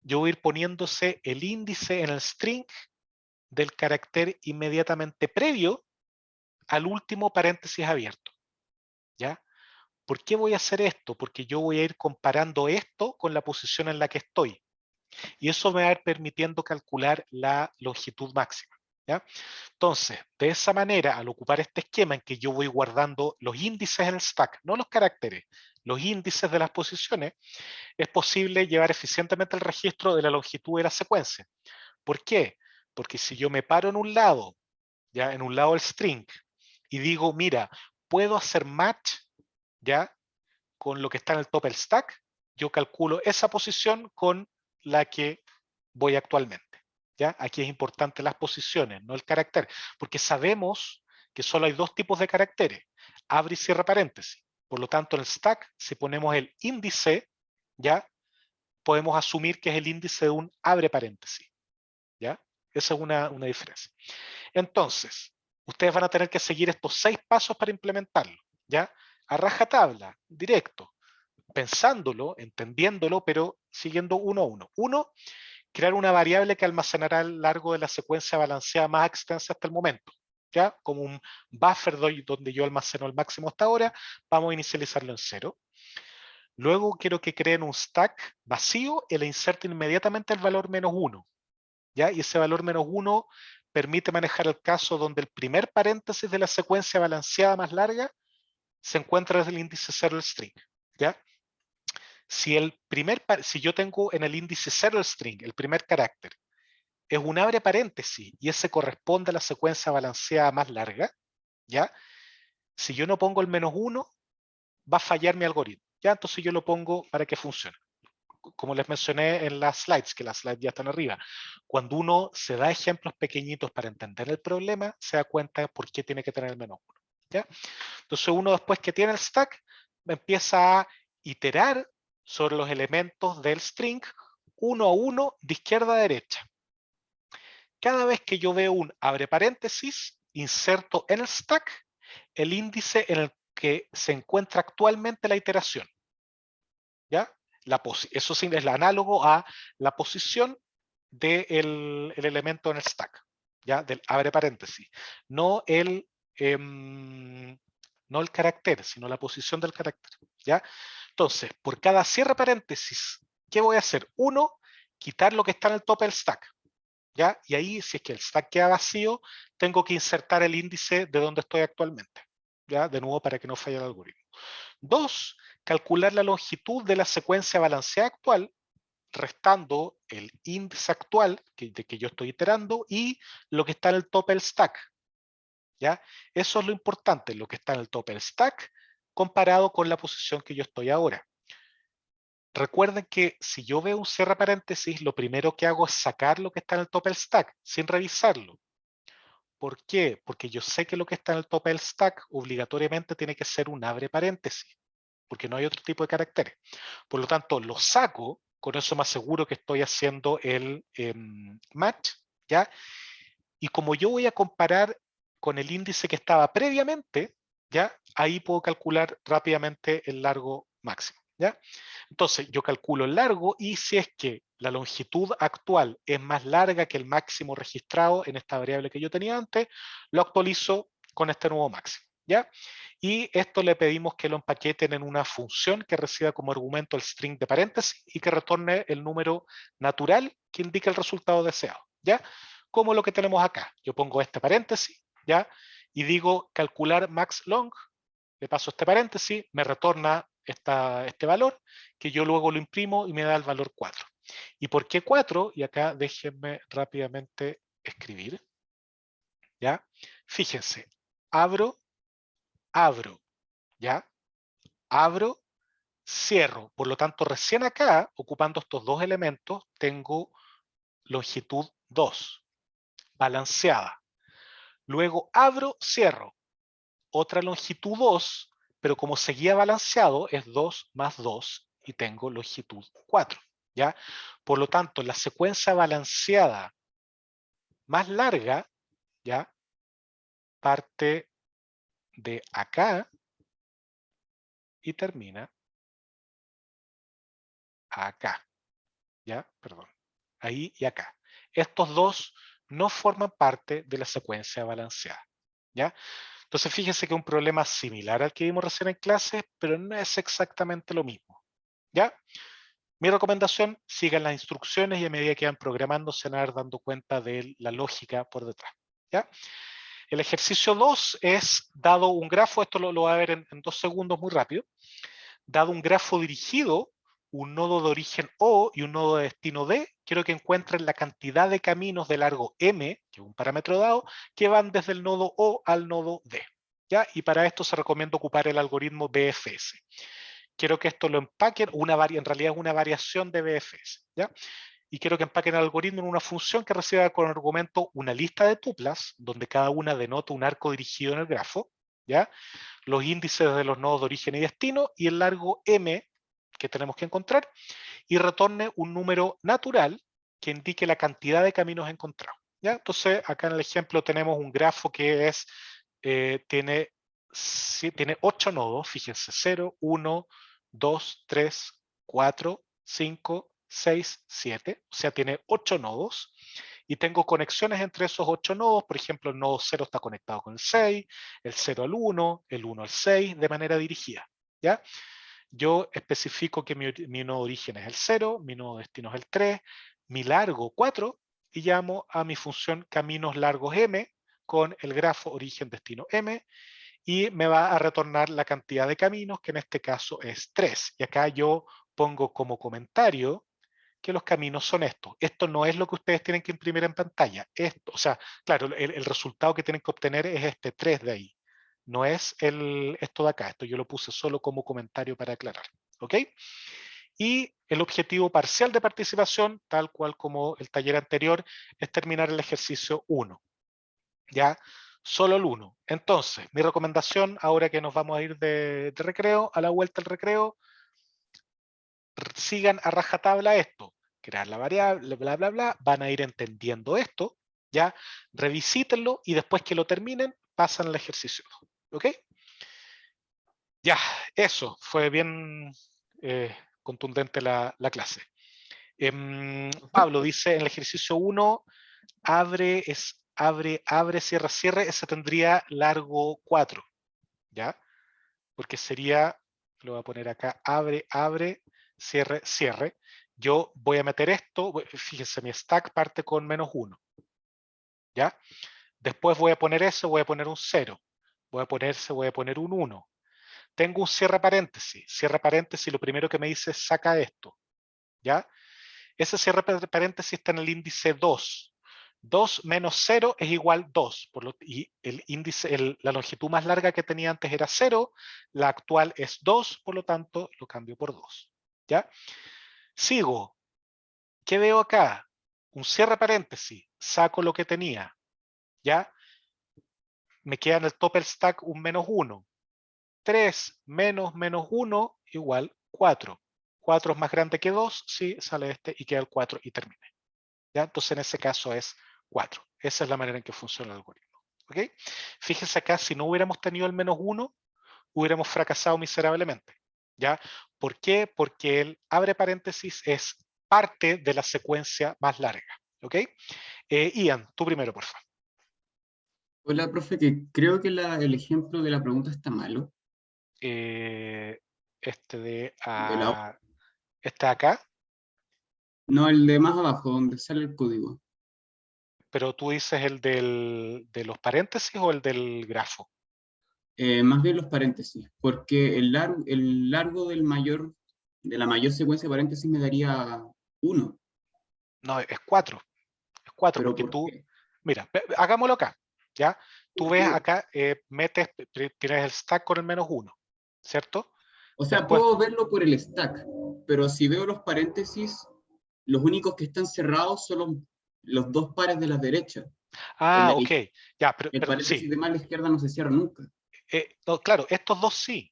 Yo voy a ir poniéndose el índice en el string del carácter inmediatamente previo al último paréntesis abierto. ¿Ya? ¿Por qué voy a hacer esto? Porque yo voy a ir comparando esto con la posición en la que estoy. Y eso me va a ir permitiendo calcular la longitud máxima. ¿Ya? Entonces, de esa manera, al ocupar este esquema en que yo voy guardando los índices en el stack, no los caracteres, los índices de las posiciones, es posible llevar eficientemente el registro de la longitud de la secuencia. ¿Por qué? Porque si yo me paro en un lado, ya en un lado del string, y digo, mira, puedo hacer match, ya, con lo que está en el top del stack, yo calculo esa posición con la que voy actualmente. ¿Ya? Aquí es importante las posiciones, no el carácter, porque sabemos que solo hay dos tipos de caracteres, abre y cierra paréntesis. Por lo tanto, en el stack, si ponemos el índice, ya podemos asumir que es el índice de un abre paréntesis. ¿Ya? Esa es una diferencia. Entonces, ustedes van a tener que seguir estos 6 pasos para implementarlo. ¿Ya? A rajatabla, directo, pensándolo, entendiéndolo, pero siguiendo uno a uno. Uno, crear una variable que almacenará el largo de la secuencia balanceada más extensa hasta el momento. ¿Ya? Como un buffer donde yo almaceno el máximo hasta ahora, vamos a inicializarlo en 0. Luego quiero que creen un stack vacío y le inserten inmediatamente el valor -1. ¿Ya? Y ese valor -1 permite manejar el caso donde el primer paréntesis de la secuencia balanceada más larga se encuentra desde el índice 0 del string. ¿Ya? Si yo tengo en el índice 0 del string, el primer carácter, es un abre paréntesis y ese corresponde a la secuencia balanceada más larga, ¿ya? Si yo no pongo el -1, va a fallar mi algoritmo, ¿ya? Entonces yo lo pongo para que funcione. Como les mencioné en las slides, que las slides ya están arriba, cuando uno se da ejemplos pequeñitos para entender el problema, se da cuenta de por qué tiene que tener el -1, ¿ya? Entonces uno después que tiene el stack, empieza a iterar sobre los elementos del string uno a uno de izquierda a derecha. Cada vez que yo veo un abre paréntesis, inserto en el stack el índice en el que se encuentra actualmente la iteración. ¿Ya? Eso sí es el análogo a la posición del elemento en el stack, ¿ya? Del abre paréntesis. No el carácter, sino la posición del carácter. ¿Ya? Entonces, por cada cierre paréntesis, ¿qué voy a hacer? Uno, quitar lo que está en el tope del stack. ¿Ya? Y ahí, si es que el stack queda vacío, tengo que insertar el índice de donde estoy actualmente. ¿Ya? De nuevo, para que no falle el algoritmo. 2, calcular la longitud de la secuencia balanceada actual, restando el índice actual de que yo estoy iterando y lo que está en el tope del stack. ¿Ya? Eso es lo importante, lo que está en el tope del stack comparado con la posición que yo estoy ahora. Recuerden que si yo veo un cierre paréntesis, lo primero que hago es sacar lo que está en el top del stack, sin revisarlo. ¿Por qué? Porque yo sé que lo que está en el top del stack obligatoriamente tiene que ser un abre paréntesis, porque no hay otro tipo de caracteres. Por lo tanto, lo saco, con eso me aseguro que estoy haciendo el match, ¿ya? Y como yo voy a comparar con el índice que estaba previamente, ¿ya? Ahí puedo calcular rápidamente el largo máximo, ¿ya? Entonces, yo calculo el largo y si es que la longitud actual es más larga que el máximo registrado en esta variable que yo tenía antes, lo actualizo con este nuevo máximo, ¿ya? Y esto le pedimos que lo empaqueten en una función que reciba como argumento el string de paréntesis y que retorne el número natural que indique el resultado deseado, ¿ya? Como lo que tenemos acá. Yo pongo este paréntesis, ¿ya? Y digo calcular max long, le paso este paréntesis, me retorna este valor, que yo luego lo imprimo y me da el valor 4. ¿Y por qué 4? Y acá déjenme rápidamente escribir, ¿ya? Fíjense, abro, ¿ya? Abro, cierro. Por lo tanto, recién acá, ocupando estos dos elementos, tengo longitud 2, balanceada. Luego abro, cierro. Otra longitud 2, pero como seguía balanceado, es 2 más 2 y tengo longitud 4, ¿ya? Por lo tanto, la secuencia balanceada más larga, ¿ya? Parte de acá y termina acá, ¿ya? Perdón, ahí y acá. Estos dos no forman parte de la secuencia balanceada, ¿ya? Entonces fíjense que es un problema similar al que vimos recién en clase, pero no es exactamente lo mismo, ¿ya? Mi recomendación, sigan las instrucciones y a medida que van programando se van a ir dando cuenta de la lógica por detrás, ¿ya? El ejercicio 2 es, dado un grafo, esto lo va a ver en 2 segundos muy rápido, dado un grafo dirigido, un nodo de origen O y un nodo de destino D, quiero que encuentren la cantidad de caminos de largo M, que es un parámetro dado, que van desde el nodo O al nodo D, ¿ya? Y para esto se recomienda ocupar el algoritmo BFS. Quiero que esto lo empaquen, en realidad es una variación de BFS, ¿ya? Y quiero que empaquen el algoritmo en una función que reciba con argumento una lista de tuplas, donde cada una denota un arco dirigido en el grafo, ¿ya? Los índices de los nodos de origen y destino y el largo M que tenemos que encontrar, y retorne un número natural que indique la cantidad de caminos encontrados, ¿ya? Entonces, acá en el ejemplo tenemos un grafo que es, tiene 8 nodos, fíjense, 0, 1, 2, 3, 4, 5, 6, 7, o sea, tiene 8 nodos, y tengo conexiones entre esos 8 nodos, por ejemplo, el nodo 0 está conectado con el 6, el 0 al 1, el 1 al 6, de manera dirigida, ¿ya? Yo especifico que mi nodo de origen es el 0, mi nodo de destino es el 3, mi largo 4, y llamo a mi función caminos largos M con el grafo origen destino M, y me va a retornar la cantidad de caminos, que en este caso es 3. Y acá yo pongo como comentario que los caminos son estos. Esto no es lo que ustedes tienen que imprimir en pantalla. Esto, o sea, claro, el resultado que tienen que obtener es este 3 de ahí. No es esto de acá. Esto yo lo puse solo como comentario para aclarar. ¿Ok? Y el objetivo parcial de participación, tal cual como el taller anterior, es terminar el ejercicio 1. ¿Ya? Solo el 1. Entonces, mi recomendación, ahora que nos vamos a ir de recreo, a la vuelta del recreo, sigan a rajatabla esto, crear la variable, bla, bla, bla, van a ir entendiendo esto, ya, revisítenlo y después que lo terminen, pasan al ejercicio. ¿Ok? Ya, eso, fue bien contundente la clase. Pablo dice, en el ejercicio 1, abre, cierra, cierre, ese tendría largo 4, ¿ya? Porque sería, lo voy a poner acá, abre, cierre, cierre. Yo voy a meter esto, fíjense, mi stack parte con -1, ¿ya? Después voy a poner eso, voy a poner un 0, voy a poner un 1. Tengo un cierre paréntesis, lo primero que me dice es saca esto, ¿ya? Ese cierre paréntesis está en el índice 2. 2 menos 0 es igual 2. Y el índice, la longitud más larga que tenía antes era 0, la actual es 2, por lo tanto lo cambio por 2. ¿Ya? Sigo. ¿Qué veo acá? Un cierre paréntesis. Saco lo que tenía. ¿Ya? Me queda en el top del stack un menos 1. 3 menos menos 1 igual 4. 4 es más grande que 2, sí, sale este y queda el 4 y terminé. ¿Ya? Entonces en ese caso es 4. Esa es la manera en que funciona el algoritmo. ¿Ok? Fíjense acá, si no hubiéramos tenido el menos 1, hubiéramos fracasado miserablemente. ¿Ya? ¿Por qué? Porque el abre paréntesis es parte de la secuencia más larga. ¿Ok? Ian, tú primero, por favor. Hola, profe, que creo que el ejemplo de la pregunta está malo. Este de De la hoja. este de acá, No, el de más abajo, donde sale el código. pero tú dices el de los paréntesis o el del grafo. Más bien los paréntesis, porque el largo de la mayor secuencia de paréntesis me daría 1. No, es 4. Es 4 Pero porque ¿por tú, qué? mira, hagámoslo acá. ¿Ya? Tú ves Porque, acá, tienes el stack con el menos 1, ¿cierto? o sea, Después, puedo verlo por el stack, pero si veo los paréntesis, los únicos que están cerrados son los dos pares de la derecha. ok, ya, El pero paréntesis sí. de más a la izquierda no se cierra nunca. No, claro, estos dos sí.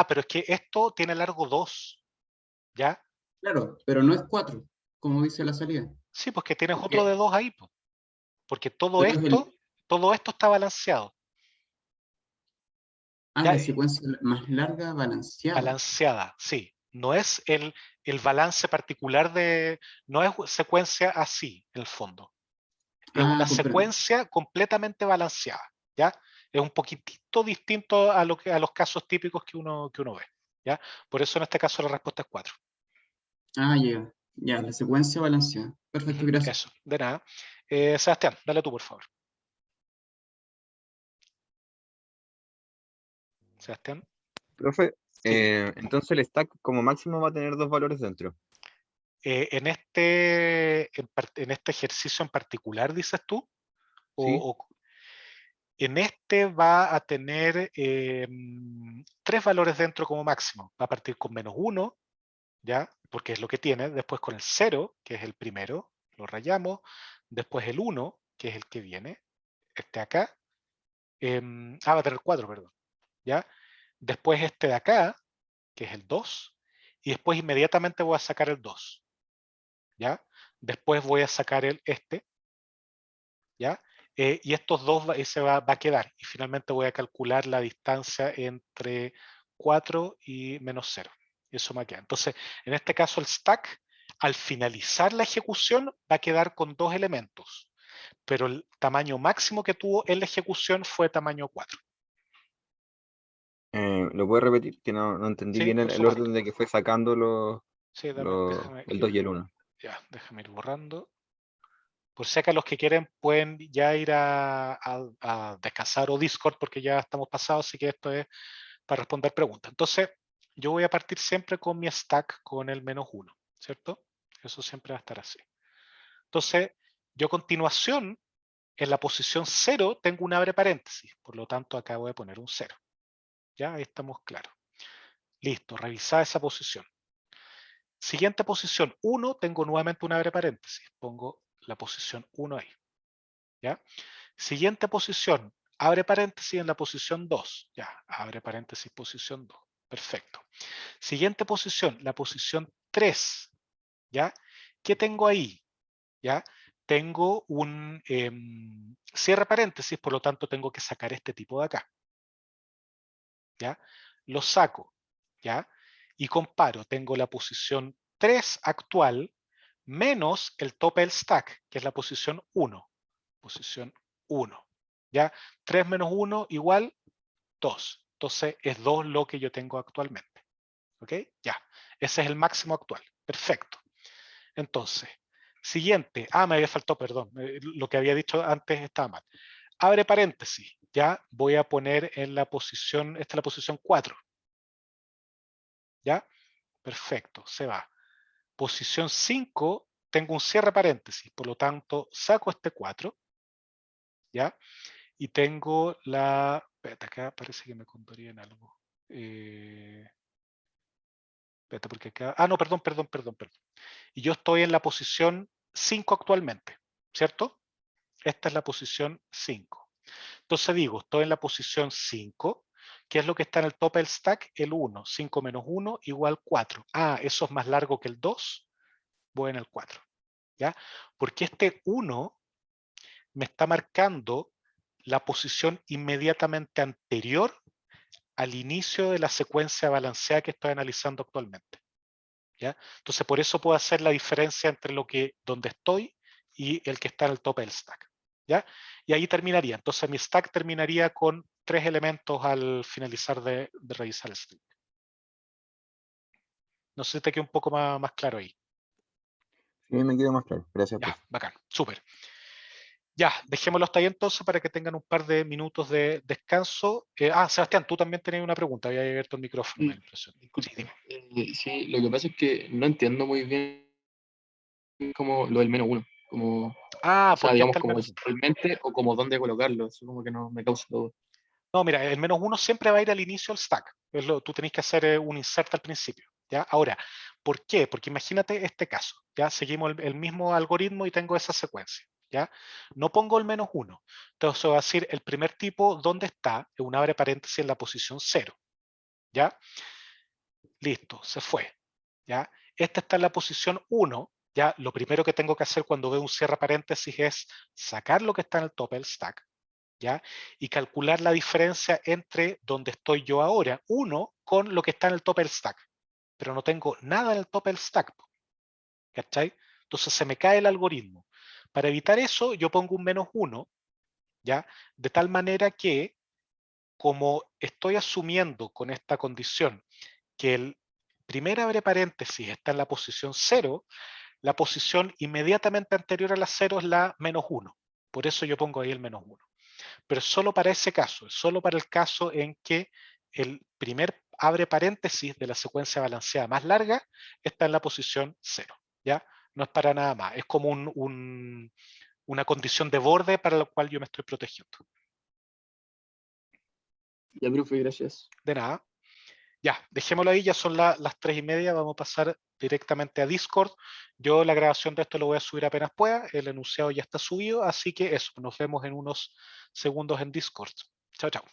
Pero es que esto tiene largo 2, ¿ya? Claro, pero no es 4, como dice la salida. Sí, pues que tienes otro Porque, de 2 ahí, pues. Porque todo pero esto está balanceado. ¿Ya? la secuencia más larga balanceada. Balanceada, sí. No es el balance particular no es secuencia así, en el fondo. Es una Comprendo. secuencia completamente balanceada, ¿ya? Es un poquitito distinto a los casos típicos que uno ve, ¿ya? Por eso en este caso la respuesta es 4. Ya, ya, la secuencia balanceada. Perfecto, gracias. Eso, de nada. Sebastián, dale tú, por favor. Sebastián. Profe, Sí. entonces el stack como máximo va a tener 2 valores dentro. En este ejercicio en particular, dices tú, Sí. en este va a tener 3 valores dentro como máximo. Va a partir con menos 1, ¿ya? Porque es lo que tiene. Después con el 0, que es el primero, lo rayamos. Después el 1, que es el que viene, este acá. Va a tener 4, perdón, ¿ya? Después este de acá, que es el 2. Y después inmediatamente voy a sacar el 2. ¿Ya? Después voy a sacar ¿ya? Y estos dos se va a quedar. Y finalmente voy a calcular la distancia entre 4 y menos 0. Eso me queda. Entonces, en este caso el stack, al finalizar la ejecución, va a quedar con 2 elementos. Pero el tamaño máximo que tuvo en la ejecución fue tamaño 4. ¿Lo puedo repetir? Que no entendí Sí, bien por el supuesto. orden de que fue sacando Sí, déjame el 2 y el 1. Ya, déjame ir borrando. Por si acá los que quieren pueden ya ir a descansar o Discord porque ya estamos pasados, así que esto es para responder preguntas. Entonces, yo voy a partir siempre con mi stack con el menos 1, ¿cierto? Eso siempre va a estar así. Entonces, yo a continuación, en la posición 0, tengo un abre paréntesis. Por lo tanto, acá voy a poner un 0. Ya, ahí estamos claros. Listo, revisar esa posición. Siguiente posición 1, tengo nuevamente un abre paréntesis. Pongo la posición 1 ahí. ¿Ya? Siguiente posición, abre paréntesis en la posición 2. Ya, abre paréntesis posición 2. Perfecto. Siguiente posición, la posición 3. ¿Ya? ¿Qué tengo ahí? ¿Ya? Tengo un cierre paréntesis, por lo tanto tengo que sacar este tipo de acá. ¿Ya? Lo saco. ¿Ya? Y comparo, tengo la posición 3 actual menos el tope del stack, que es la posición 1. Posición 1. ¿Ya? 3 menos 1 igual 2. Entonces es 2 lo que yo tengo actualmente. ¿Ok? Ya. Ese es el máximo actual. Perfecto. Entonces, siguiente. Me había faltado, perdón. Lo que había dicho antes estaba mal. Abre paréntesis. Ya voy a poner en la posición, esta es la posición 4. ¿Ya? Perfecto. Se va. Posición 5 tengo un cierre paréntesis, por lo tanto saco este 4, ¿ya? Y tengo la... Espérate, acá parece que me contaría en algo. Espérate, porque acá... Ah, no, perdón. Y yo estoy en la posición 5 actualmente, ¿cierto? Esta es la posición 5. Entonces digo, estoy en la posición 5. ¿Qué es lo que está en el tope del stack? El 1. 5 menos 1 igual 4. Ah, eso es más largo que el 2. Voy en el 4. ¿Ya? Porque este 1 me está marcando la posición inmediatamente anterior al inicio de la secuencia balanceada que estoy analizando actualmente. ¿Ya? Entonces, por eso puedo hacer la diferencia entre donde estoy y el que está en el tope del stack. ¿Ya? Y ahí terminaría. Entonces, mi stack terminaría con 3 elementos al finalizar de revisar el string. No sé si te queda un poco más claro ahí. Sí, me quedó más claro. Gracias, Ya, profe. bacán, súper. Ya, dejémoslo hasta ahí entonces para que tengan un par de minutos de descanso. Sebastián, tú también tenías una pregunta. Había abierto el micrófono, me da la impresión. Disculpe, Sí, dime. sí, lo que pasa es que no entiendo muy bien como lo del menos uno, como, o sea, ¿Por qué digamos, está el como menos 1? visualmente o como dónde colocarlo, eso como que no me causa duda. No, mira, el menos 1 siempre va a ir al inicio del stack. Tú tenés que hacer un insert al principio. ¿Ya? Ahora, ¿por qué? Porque imagínate este caso. Ya seguimos el mismo algoritmo y tengo esa secuencia. ¿Ya? No pongo el menos 1. Entonces va a decir el primer tipo, ¿dónde está? Un abre paréntesis en la posición 0. ¿Ya? Listo, se fue. ¿Ya? Esta está en la posición 1. ¿Ya? Lo primero que tengo que hacer cuando veo un cierre paréntesis es sacar lo que está en el tope del stack. ¿Ya? Y calcular la diferencia entre donde estoy yo ahora, 1, con lo que está en el tope del stack. Pero no tengo nada en el tope del stack. ¿Cachai? Entonces se me cae el algoritmo. Para evitar eso, yo pongo un menos 1, ¿ya? De tal manera que, como estoy asumiendo con esta condición que el primer abre paréntesis está en la posición 0, la posición inmediatamente anterior a la 0 es la menos 1. Por eso yo pongo ahí el menos 1. Pero solo para ese caso, solo para el caso en que el primer abre paréntesis de la secuencia balanceada más larga está en la posición 0. ¿Ya? No es para nada más, es como una condición de borde para la cual yo me estoy protegiendo. Ya, profe, gracias. De nada. Ya, dejémoslo ahí, ya son las 3:30, vamos a pasar directamente a Discord. Yo la grabación de esto lo voy a subir apenas pueda, el enunciado ya está subido, así que eso, nos vemos en unos segundos en Discord. Chao, chao.